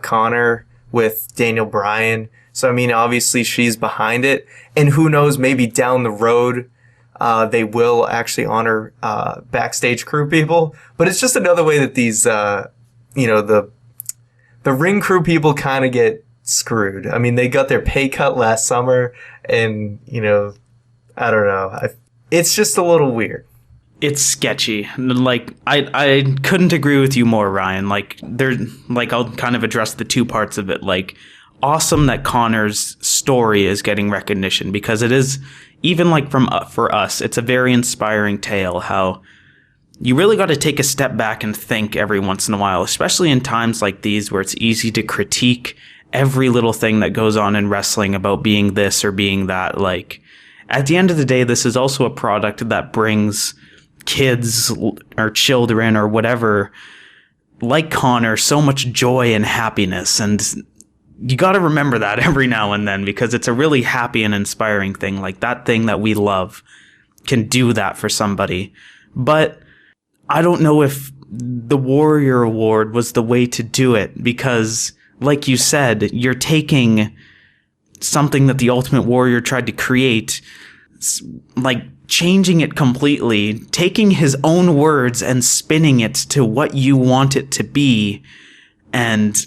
Speaker 2: Connor with Daniel Bryan. So, I mean, obviously she's behind it. And who knows, maybe down the road, they will actually honor backstage crew people. But it's just another way that these, the ring crew people kind of get screwed. I mean, they got their pay cut last summer, and, I don't know. It's just a little weird.
Speaker 3: It's sketchy. I couldn't agree with you more, Ryan. I'll kind of address the two parts of it. Awesome that Connor's story is getting recognition because it is, even for us, it's a very inspiring tale how you really got to take a step back and think every once in a while, especially in times like these where it's easy to critique every little thing that goes on in wrestling about being this or being that. At the end of the day, this is also a product that brings kids or children or whatever like Connor so much joy and happiness, and you got to remember that every now and then because it's a really happy and inspiring thing. That thing that we love can do that for somebody. But I don't know if the Warrior Award was the way to do it because, like you said, you're taking something that the Ultimate Warrior tried to create, changing it completely, taking his own words and spinning it to what you want it to be and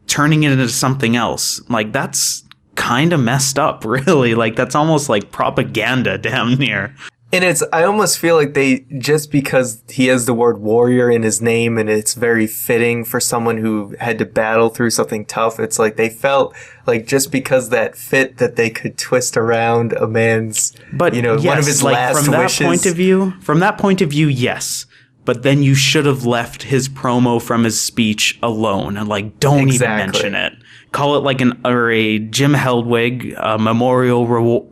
Speaker 3: turning it into something else. That's kind of messed up, really. That's almost like propaganda damn near.
Speaker 2: And I almost feel like just because he has the word warrior in his name and it's very fitting for someone who had to battle through something tough, it's like they felt like just because that fit that they could twist around a man's, one of his last wishes.
Speaker 3: From that point of view, yes. But then you should have left his promo from his speech alone. Don't even mention it. Call it a Jim Heldwig memorial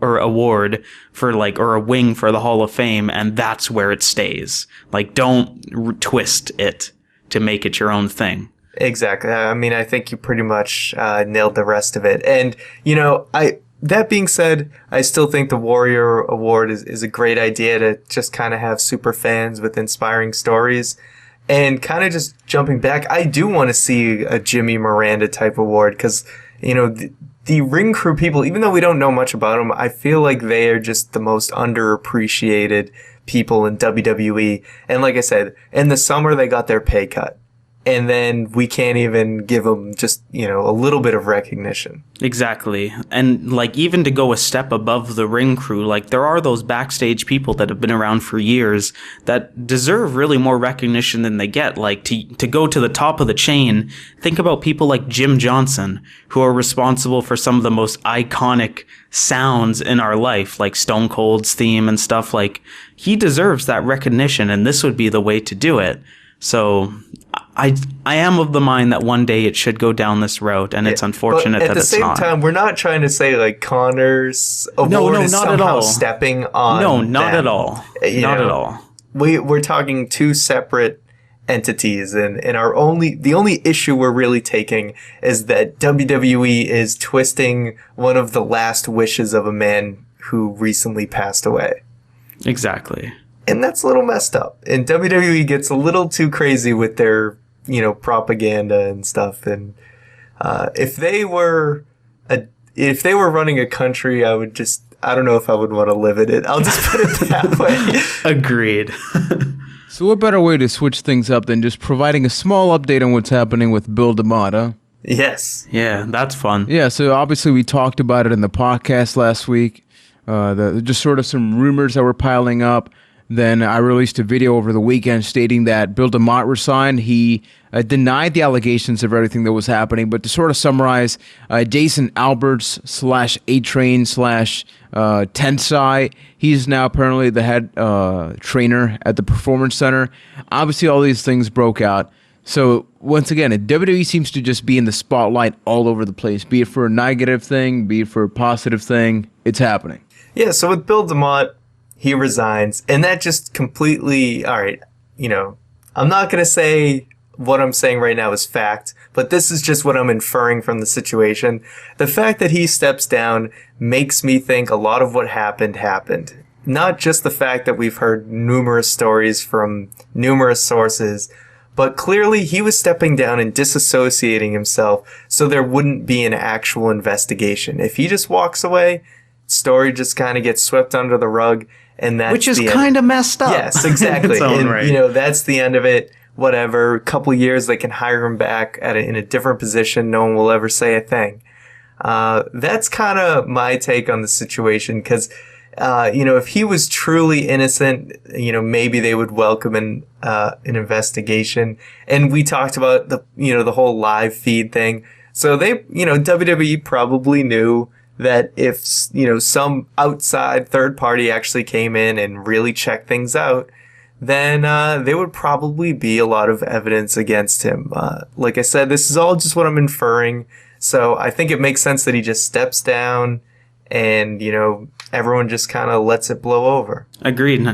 Speaker 3: or award for or a wing for the Hall of Fame, and that's where it stays. Don't twist it to make it your own thing.
Speaker 2: Exactly. I mean, I think you pretty much nailed the rest of it. And that being said, I still think the Warrior Award is a great idea to just kind of have super fans with inspiring stories. And kind of just jumping back, I do want to see a Jimmy Miranda type award because, the ring crew people, even though we don't know much about them, I feel like they are just the most underappreciated people in WWE. And like I said, in the summer, they got their pay cut. And then we can't even give them just, a little bit of recognition.
Speaker 3: Exactly. And like even to go a step above the ring crew, like there are those backstage people that have been around for years that deserve really more recognition than they get. Like to go to the top of the chain, think about people like Jim Johnson, who are responsible for some of the most iconic sounds in our life, like Stone Cold's theme and stuff. Like he deserves that recognition, and this would be the way to do it. So I am of the mind that one day it should go down this route, and it's unfortunate that it's not.
Speaker 2: At the same time, we're not trying to say like Connor's award is somehow stepping on.
Speaker 3: No, not
Speaker 2: them.
Speaker 3: At all. Not at all.
Speaker 2: We're talking two separate entities, and the only issue we're really taking is that WWE is twisting one of the last wishes of a man who recently passed away.
Speaker 3: Exactly.
Speaker 2: And that's a little messed up. And WWE gets a little too crazy with their, propaganda and stuff. And if they were running a country, I don't know if I would want to live in it. I'll just put it that way.
Speaker 3: Agreed.
Speaker 1: So what better way to switch things up than just providing a small update on what's happening with Bill Demott?
Speaker 2: Yes.
Speaker 3: Yeah, that's fun.
Speaker 1: Yeah, so obviously we talked about it in the podcast last week. Just sort of some rumors that were piling up. Then I released a video over the weekend stating that Bill Demott resigned. He denied the allegations of everything that was happening. But to sort of summarize, Jason Alberts / A-Train / Tensai, he's now apparently the head trainer at the Performance Center. Obviously, all these things broke out. So once again, WWE seems to just be in the spotlight all over the place, be it for a negative thing, be it for a positive thing. It's happening.
Speaker 2: Yeah, so with Bill Demott, he resigns, and that just completely, all right, I'm not going to say what I'm saying right now is fact, but this is just what I'm inferring from the situation. The fact that he steps down makes me think a lot of what happened. Not just the fact that we've heard numerous stories from numerous sources, but clearly he was stepping down and disassociating himself so there wouldn't be an actual investigation. If he just walks away, story just kind of gets swept under the rug. And that's
Speaker 3: which is kind of messed up.
Speaker 2: Yes, exactly. And, right. That's the end of it. Whatever. A couple of years, they can hire him back in a different position. No one will ever say a thing. That's kind of my take on the situation. Because, if he was truly innocent, maybe they would welcome an investigation. And we talked about the whole live feed thing. So they, WWE probably knew that if, some outside third party actually came in and really checked things out, then there would probably be a lot of evidence against him. Like I said, this is all just what I'm inferring. So I think it makes sense that he just steps down and, everyone just kind of lets it blow over.
Speaker 3: Agreed.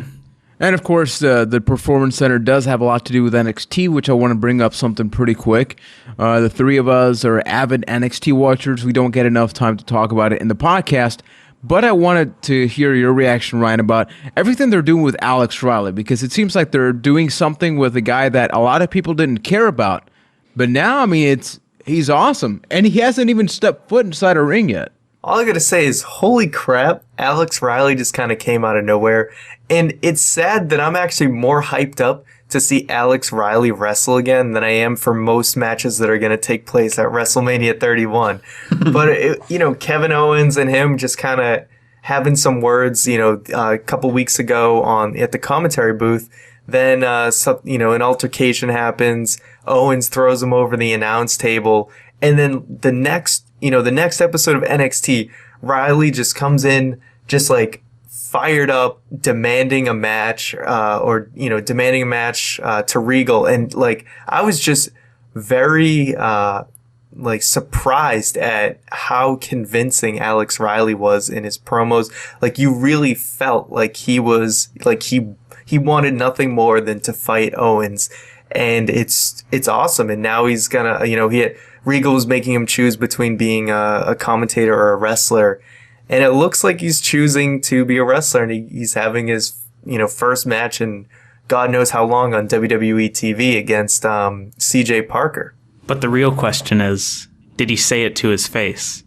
Speaker 1: And of course, the Performance Center does have a lot to do with NXT, which I want to bring up something pretty quick. The three of us are avid NXT watchers. We don't get enough time to talk about it in the podcast, but I wanted to hear your reaction, Ryan, about everything they're doing with Alex Riley, because it seems like they're doing something with a guy that a lot of people didn't care about. But now, he's awesome, and he hasn't even stepped foot inside a ring yet.
Speaker 2: All I gotta say is, holy crap, Alex Riley just kind of came out of nowhere. And it's sad that I'm actually more hyped up to see Alex Riley wrestle again than I am for most matches that are going to take place at WrestleMania 31. But, Kevin Owens and him just kind of having some words, a couple weeks ago at the commentary booth. Then, an altercation happens. Owens throws him over the announce table. And then the next episode of NXT, Riley just comes in just like fired up, demanding a match, to Regal. And like, I was just very, surprised at how convincing Alex Riley was in his promos. Like, you really felt like he wanted nothing more than to fight Owens. And it's awesome. And now he's gonna, Regal was making him choose between being a commentator or a wrestler. And it looks like he's choosing to be a wrestler, and he's having his, first match in God knows how long on WWE TV against CJ Parker.
Speaker 3: But the real question is, did he say it to his face?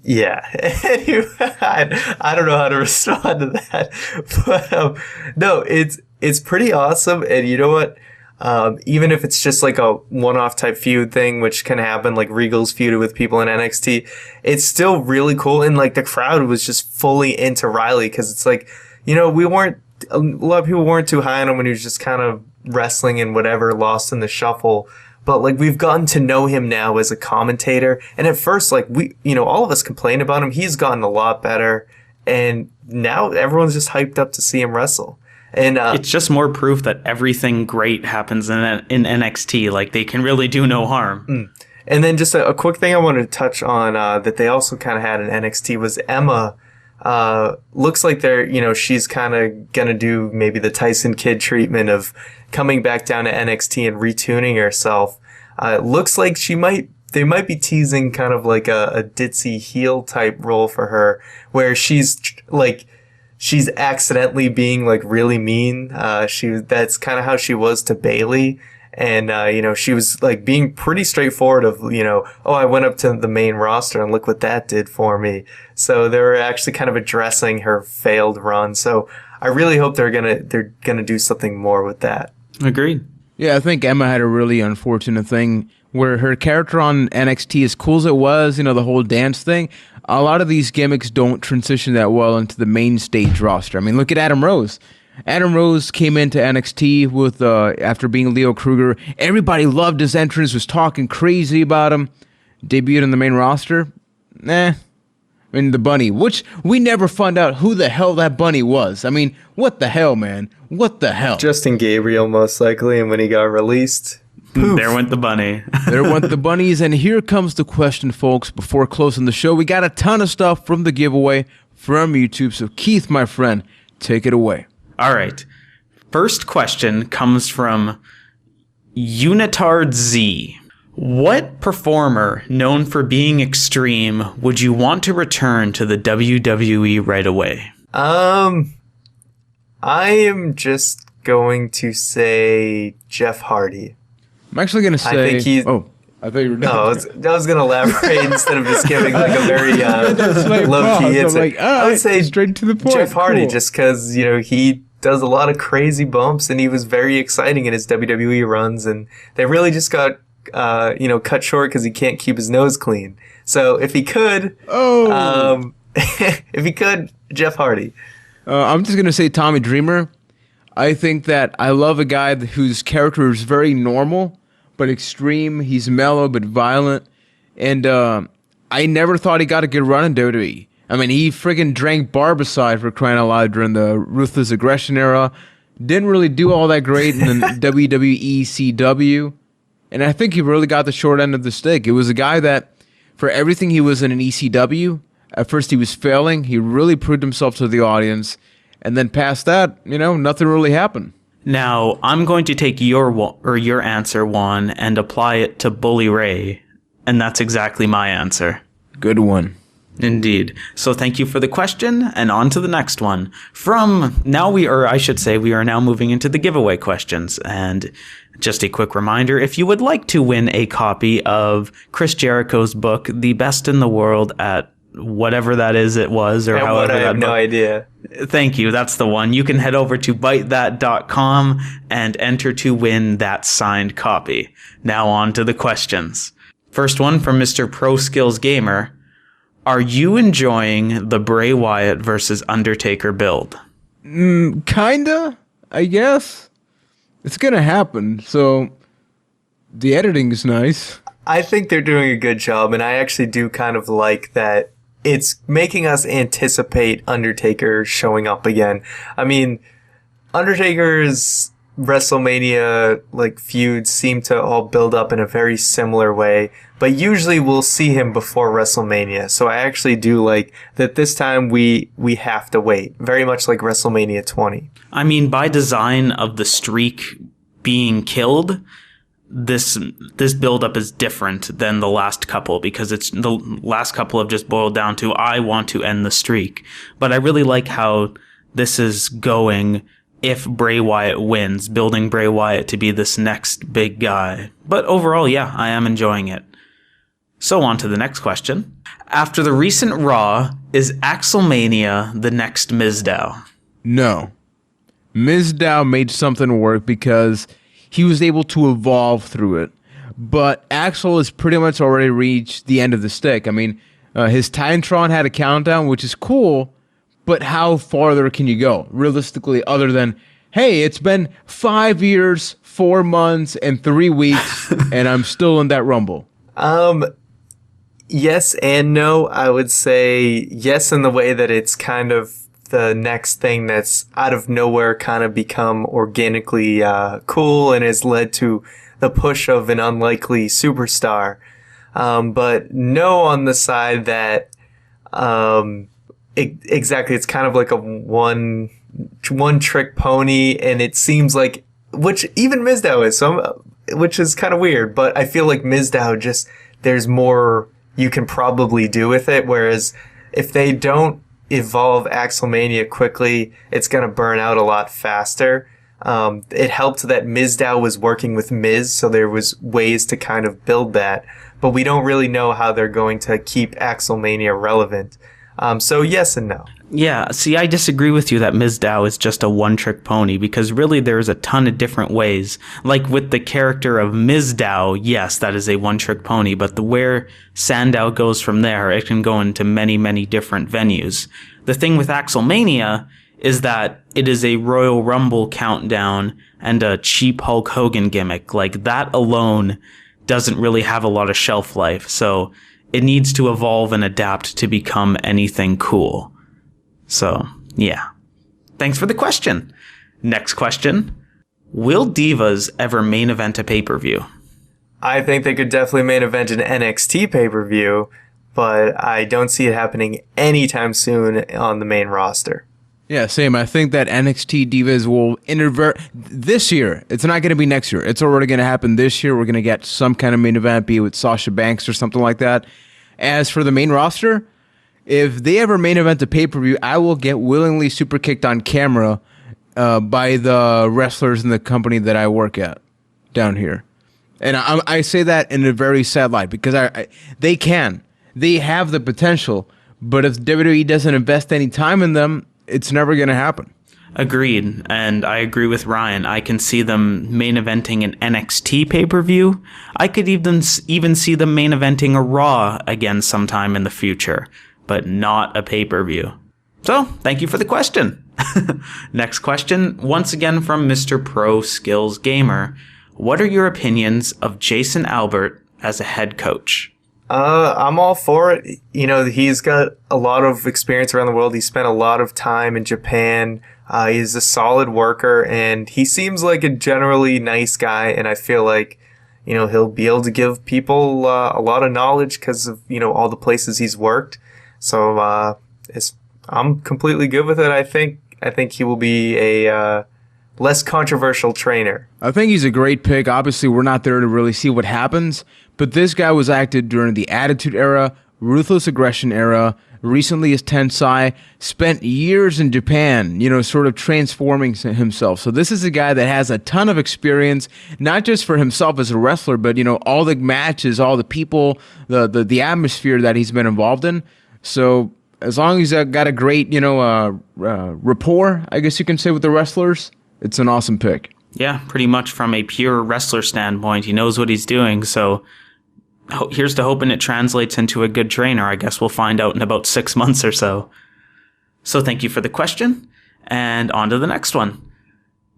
Speaker 2: Yeah. I don't know how to respond to that. But no, it's pretty awesome. And you know what? Even if it's just like a one-off type feud thing, which can happen, like Regal's feuded with people in NXT, it's still really cool. And like the crowd was just fully into Riley, because it's like, a lot of people weren't too high on him when he was just kind of wrestling and whatever, lost in the shuffle. But like, we've gotten to know him now as a commentator. And at first, like, all of us complained about him. He's gotten a lot better. And now everyone's just hyped up to see him wrestle. And
Speaker 3: it's just more proof that everything great happens in NXT. Like, they can really do no harm.
Speaker 2: And then just a quick thing I wanted to touch on that they also kind of had in NXT was Emma. Looks like she's kind of gonna do maybe the Tyson Kidd treatment of coming back down to NXT and retuning herself. Looks like they might be teasing kind of like a ditzy heel type role for her, where she's accidentally being like really mean. That's kind of how she was to Bayley. And, she was like being pretty straightforward of, I went up to the main roster and look what that did for me. So they were actually kind of addressing her failed run. So I really hope they're gonna do something more with that.
Speaker 3: Agreed.
Speaker 1: Yeah, I think Emma had a really unfortunate thing where her character on NXT, as cool as it was, the whole dance thing, a lot of these gimmicks don't transition that well into the main stage roster. I mean, look at Adam Rose. Adam Rose came into NXT with after being Leo Kruger. Everybody loved his entrance, was talking crazy about him. Debuted in the main roster. The bunny, which we never found out who the hell that bunny was. I mean, what the hell, man? What the hell?
Speaker 2: Justin Gabriel, most likely, and when he got released, poof.
Speaker 3: There went the bunny.
Speaker 1: There went the bunnies, and here comes the question, folks. Before closing the show, we got a ton of stuff from the giveaway from YouTube. So, Keith, my friend, take it away.
Speaker 3: All right. First question comes from Unitard Z. What performer known for being extreme would you want to return to the WWE right away?
Speaker 2: I am just going to say Jeff Hardy.
Speaker 1: I'm actually going to say...
Speaker 2: I think he's...
Speaker 1: Oh, I thought you were done.
Speaker 2: No, I was going to elaborate instead of just giving like a very low-key answer. I would say
Speaker 1: straight to the point.
Speaker 2: Jeff Hardy,
Speaker 1: Cool.
Speaker 2: just because, he does a lot of crazy bumps, and he was very exciting in his WWE runs, and they really just got, cut short because he can't keep his nose clean. So if he could, Jeff Hardy.
Speaker 1: I'm just going to say Tommy Dreamer. I think that I love a guy whose character is very normal, but extreme. He's mellow, but violent. And I never thought he got a good run in WWE. I mean, he friggin' drank Barbicide for crying out loud during the Ruthless Aggression era. Didn't really do all that great in the WWE CW. And I think he really got the short end of the stick. It was a guy that, for everything he was in an ECW, at first he was failing. He really proved himself to the audience. And then past that, nothing really happened.
Speaker 3: Now, I'm going to take your answer, Juan, and apply it to Bully Ray. And that's exactly my answer.
Speaker 1: Good one.
Speaker 3: Indeed. So thank you for the question, and on to the next one. We are now moving into the giveaway questions. And just a quick reminder, if you would like to win a copy of Chris Jericho's book, The Best in the World at whatever that is I have
Speaker 2: no idea.
Speaker 3: Thank you. That's the one. You can head over to bytethat.com and enter to win that signed copy. Now on to the questions. First one from Mr. Pro Skills Gamer. Are you enjoying the Bray Wyatt versus Undertaker build?
Speaker 1: Kinda, I guess. It's gonna happen, so the editing is nice.
Speaker 2: I think they're doing a good job, and I actually do kind of like that it's making us anticipate Undertaker showing up again. I mean, Undertaker's WrestleMania feuds seem to all build up in a very similar way, but usually we'll see him before WrestleMania. So I actually do like that this time we have to wait, very much like WrestleMania 20.
Speaker 3: I mean, by design of the streak being killed, this build-up is different than the last couple, because it's the last couple have just boiled down to, I want to end the streak. But I really like how this is going if Bray Wyatt wins, building Bray Wyatt to be this next big guy. But overall, yeah, I am enjoying it. So on to the next question. After the recent Raw, is Axelmania the next Mizdow?
Speaker 1: No. Mizdow made something work because he was able to evolve through it. But Axel has pretty much already reached the end of the stick. I mean, his Titantron had a countdown, which is cool, but how farther can you go, realistically, other than, hey, it's been 5 years, 4 months, and 3 weeks, and I'm still in that Rumble?
Speaker 2: Yes and no. I would say yes in the way that it's kind of the next thing that's out of nowhere kind of become organically cool and has led to the push of an unlikely superstar. But no on the side that exactly, it's kind of like a one trick pony, and it seems like, which even Mizdow is, which is kind of weird, but I feel like Mizdow just, there's more you can probably do with it, whereas if they don't evolve Axelmania quickly, it's going to burn out a lot faster. It helped that Mizdow was working with Miz, so there was ways to kind of build that, but we don't really know how they're going to keep Axelmania relevant. So yes and no.
Speaker 3: Yeah, see, I disagree with you that Mizdow is just a one-trick pony, because really there's a ton of different ways. Like with the character of Mizdow, yes, that is a one-trick pony, but where Sandow goes from there, it can go into many, many different venues. The thing with Axelmania is that it is a Royal Rumble countdown and a cheap Hulk Hogan gimmick. Like, that alone doesn't really have a lot of shelf life, so it needs to evolve and adapt to become anything cool. So, yeah. Thanks for the question. Next question. Will Divas ever main event a pay-per-view?
Speaker 2: I think they could definitely main event an NXT pay-per-view, but I don't see it happening anytime soon on the main roster.
Speaker 1: Yeah, same. I think that NXT Divas will intervert this year. It's not going to be next year. It's already going to happen this year. We're going to get some kind of main event, be it with Sasha Banks or something like that. As for the main roster, if they ever main event a pay-per-view, I will get willingly super kicked on camera by the wrestlers in the company that I work at down here. And I say that in a very sad light, because they have the potential, but if WWE doesn't invest any time in them, it's never going to happen.
Speaker 3: Agreed, and I agree with Ryan. I can see them main eventing an NXT pay-per-view. I could even see them main eventing a Raw again sometime in the future, but not a pay-per-view. So, thank you for the question. Next question, once again from Mr. Pro Skills Gamer. What are your opinions of Jason Albert as a head coach?
Speaker 2: I'm all for it. You know, he's got a lot of experience around the world. He spent a lot of time in Japan. He's a solid worker, and he seems like a generally nice guy. And I feel like, you know, he'll be able to give people a lot of knowledge because of, you know, all the places he's worked. So I'm completely good with it. I think he will be a less controversial trainer.
Speaker 1: I think he's a great pick. Obviously, we're not there to really see what happens, but this guy was active during the Attitude Era, Ruthless Aggression Era, recently as Tensai, spent years in Japan, you know, sort of transforming himself. So this is a guy that has a ton of experience, not just for himself as a wrestler, but, you know, all the matches, all the people, the atmosphere that he's been involved in. So as long as he's got a great, you know, rapport, I guess you can say, with the wrestlers, it's an awesome pick.
Speaker 3: Yeah, pretty much from a pure wrestler standpoint. He knows what he's doing, so here's to hoping it translates into a good trainer. I guess we'll find out in about 6 months or so. So thank you for the question, and on to the next one.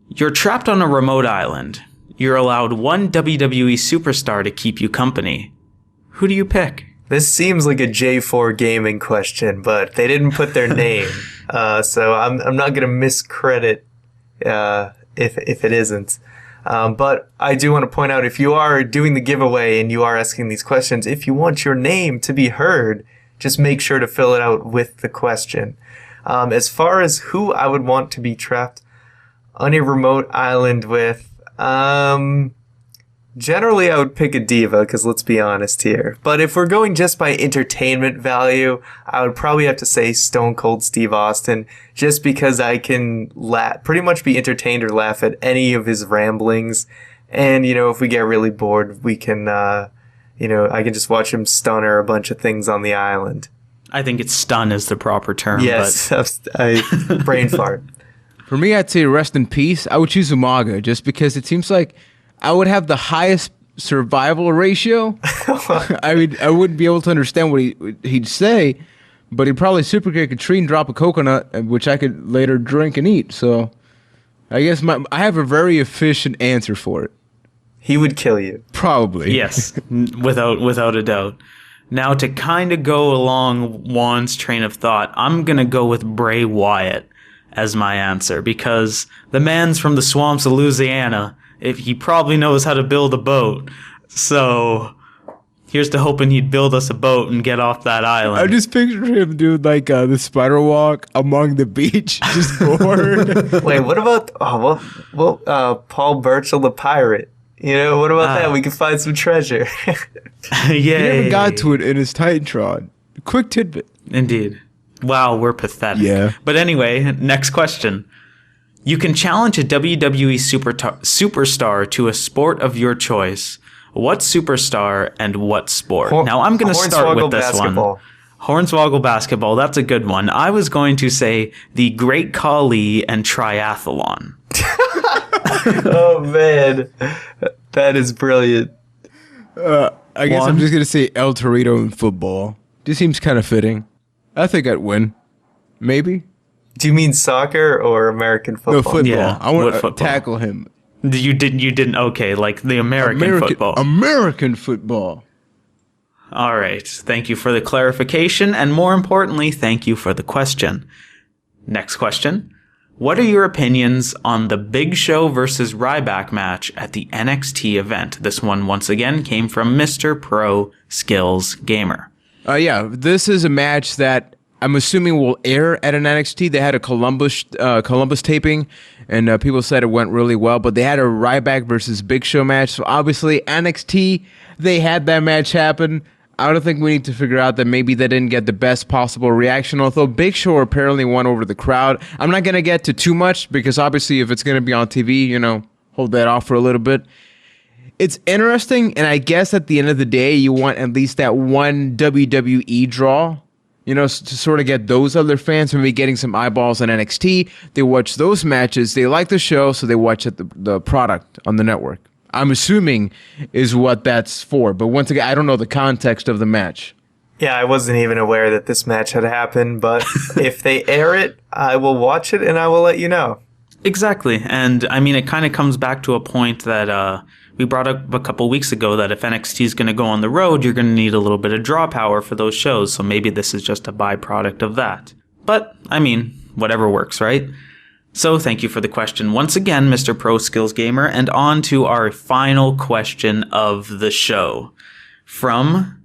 Speaker 3: You're trapped on a remote island. You're allowed one WWE superstar to keep you company. Who do you pick?
Speaker 2: This seems like a J4 Gaming question, but they didn't put their name, so I'm not going to miscredit if it isn't. But I do want to point out, if you are doing the giveaway and you are asking these questions, if you want your name to be heard, just make sure to fill it out with the question. As far as who I would want to be trapped on a remote island with, Generally, I would pick a diva, because let's be honest here. But if we're going just by entertainment value, I would probably have to say Stone Cold Steve Austin, just because I can pretty much be entertained or laugh at any of his ramblings. And, if we get really bored, we can, I can just watch him stunner a bunch of things on the island.
Speaker 3: I think it's stun is the proper term.
Speaker 2: Yes, brain fart.
Speaker 1: For me, I'd say rest in peace. I would choose Umaga just because it seems like I would have the highest survival ratio. I wouldn't be able to understand what he'd say, but he'd probably super kick a tree and drop a coconut, which I could later drink and eat. So I guess I have a very efficient answer for it.
Speaker 2: He would kill you.
Speaker 1: Probably.
Speaker 3: Yes, without a doubt. Now, to kind of go along Juan's train of thought, I'm going to go with Bray Wyatt as my answer, because the man's from the swamps of Louisiana. He probably knows how to build a boat. So here's to hoping he'd build us a boat and get off that island.
Speaker 1: I just picture him doing like the spider walk among the beach, just bored.
Speaker 2: Wait, what about Paul Burchill the pirate? What about that? We could find some treasure.
Speaker 3: Yeah,
Speaker 1: He never got to it in his Titantron. Quick tidbit.
Speaker 3: Indeed. Wow, we're pathetic.
Speaker 1: Yeah.
Speaker 3: But anyway, next question. You can challenge a WWE superstar to a sport of your choice. What superstar and what sport? Now, I'm going to start with this
Speaker 2: basketball.
Speaker 3: one. Hornswoggle basketball. That's a good one. I was going to say the Great Khali and triathlon.
Speaker 2: Oh, man. That is brilliant.
Speaker 1: I guess I'm just going to say El Torito in football. Just seems kind of fitting. I think I'd win. Maybe.
Speaker 2: Do you mean soccer or American football?
Speaker 1: No, football.
Speaker 3: Yeah,
Speaker 1: I want to
Speaker 3: football.
Speaker 1: tackle him.
Speaker 3: You didn't. Okay, like the American football.
Speaker 1: American football.
Speaker 3: All right. Thank you for the clarification, and more importantly, thank you for the question. Next question. What are your opinions on the Big Show versus Ryback match at the NXT event? This one, once again, came from Mr. Pro Skills Gamer.
Speaker 1: Yeah, this is a match that I'm assuming will air at an NXT. They had a Columbus taping, and people said it went really well. But they had a Ryback versus Big Show match. So obviously NXT, they had that match happen. I don't think we need to figure out that maybe they didn't get the best possible reaction. Although Big Show apparently won over the crowd. I'm not gonna get to too much because obviously if it's gonna be on TV, hold that off for a little bit. It's interesting, and I guess at the end of the day, you want at least that one WWE draw. To sort of get those other fans maybe getting some eyeballs on NXT. They watch those matches. They like the show, so they watch the product on the network. I'm assuming is what that's for. But once again, I don't know the context of the match.
Speaker 2: Yeah, I wasn't even aware that this match had happened. But if they air it, I will watch it and I will let you know.
Speaker 3: Exactly. And I mean, it kind of comes back to a point that we brought up a couple weeks ago, that if NXT is going to go on the road, you're going to need a little bit of draw power for those shows. So maybe this is just a byproduct of that. But I mean, whatever works, right? So thank you for the question once again, Mr. Pro Skills Gamer. And on to our final question of the show from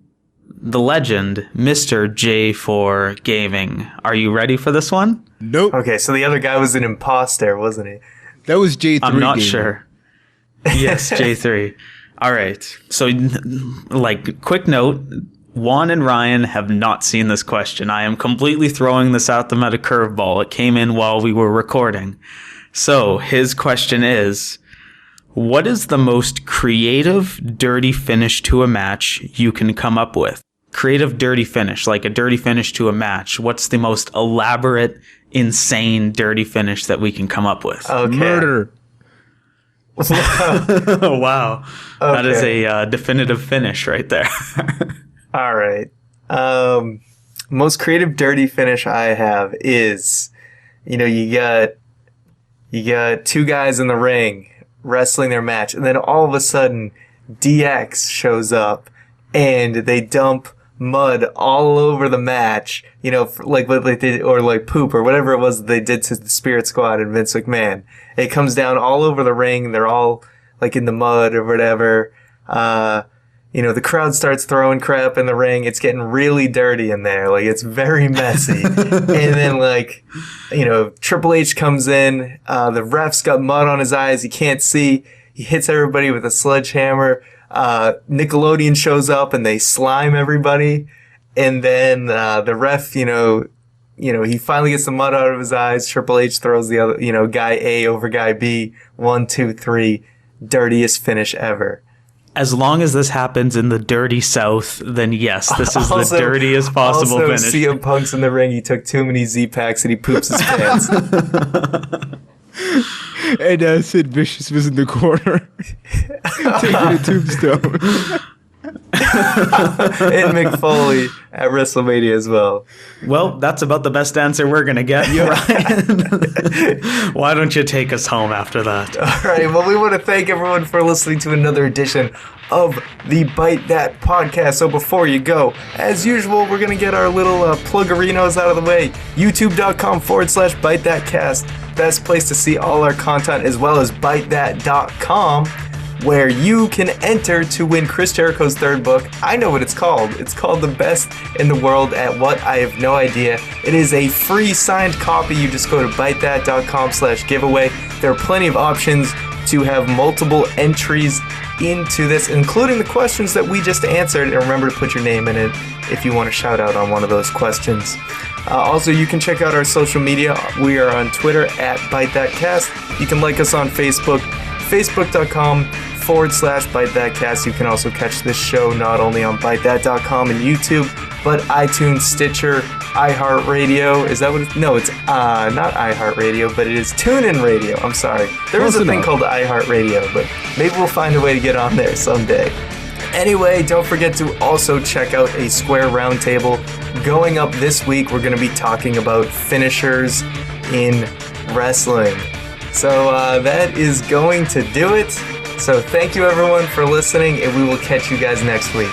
Speaker 3: the legend, Mr. J4 Gaming. Are you ready for this one?
Speaker 1: Nope.
Speaker 2: Okay, so the other guy was an imposter, wasn't he?
Speaker 1: That was J3.
Speaker 3: I'm not
Speaker 1: Gaming.
Speaker 3: sure. Yes, J3. All right. So, quick note, Juan and Ryan have not seen this question. I am completely throwing this out them at a curveball. It came in while we were recording. So, his question is, what is the most creative, dirty finish to a match you can come up with? Creative, dirty finish, like a dirty finish to a match. What's the most elaborate, insane, dirty finish that we can come up with?
Speaker 2: Okay.
Speaker 1: Murder.
Speaker 3: Wow.
Speaker 2: Okay.
Speaker 3: That is a definitive finish right there.
Speaker 2: All right. Most creative dirty finish I have is, you got two guys in the ring wrestling their match, and then all of a sudden DX shows up and they dump mud all over the match, like what they did, or like poop or whatever it was they did to the Spirit Squad and Vince McMahon. It comes down all over the ring. They're all like in the mud or whatever. The crowd starts throwing crap in the ring. It's getting really dirty in there. Like, it's very messy. And then Triple H comes in. The ref's got mud on his eyes. He can't see. He hits everybody with a sledgehammer. Nickelodeon shows up and they slime everybody. And then the ref, he finally gets the mud out of his eyes. Triple H throws the other, guy A over guy B. 1, 2, 3. Dirtiest finish ever.
Speaker 3: As long as this happens in the dirty South, then yes, this is the dirtiest possible finish.
Speaker 2: CM Punk's in the ring. He took too many Z-Packs and he poops his pants.
Speaker 1: And Sid Vicious was in the corner taking a tombstone.
Speaker 2: And Mick Foley at WrestleMania as well.
Speaker 3: Well, that's about the best answer we're going to get, Ryan. Why don't you take us home after that?
Speaker 2: All right. Well, we want to thank everyone for listening to another edition of the Byte That podcast. So before you go, as usual, we're going to get our little plugarinos out of the way. YouTube.com/Byte That Cast. Best place to see all our content, as well as ByteThat.com, where you can enter to win Chris Jericho's third book. I know what it's called. It's called The Best in the World at What? I have no idea. It is a free signed copy. You just go to ByteThat.com/giveaway. There are plenty of options to have multiple entries into this, including the questions that we just answered. And remember to put your name in it if you want to shout out on one of those questions. Also, you can check out our social media. We are on Twitter at ByteThatCast. You can like us on Facebook, facebook.com/ByteThatCast. You can also catch this show not only on ByteThat.com and YouTube, but iTunes, Stitcher, iHeartRadio. Is that what it's? No, it's not iHeartRadio, but it is TuneIn Radio. I'm sorry. There is a thing called iHeartRadio, but maybe we'll find a way to get on there someday. Anyway, don't forget to also check out a Square Roundtable. Going up this week, we're going to be talking about finishers in wrestling. So that is going to do it. So thank you everyone for listening, and we will catch you guys next week.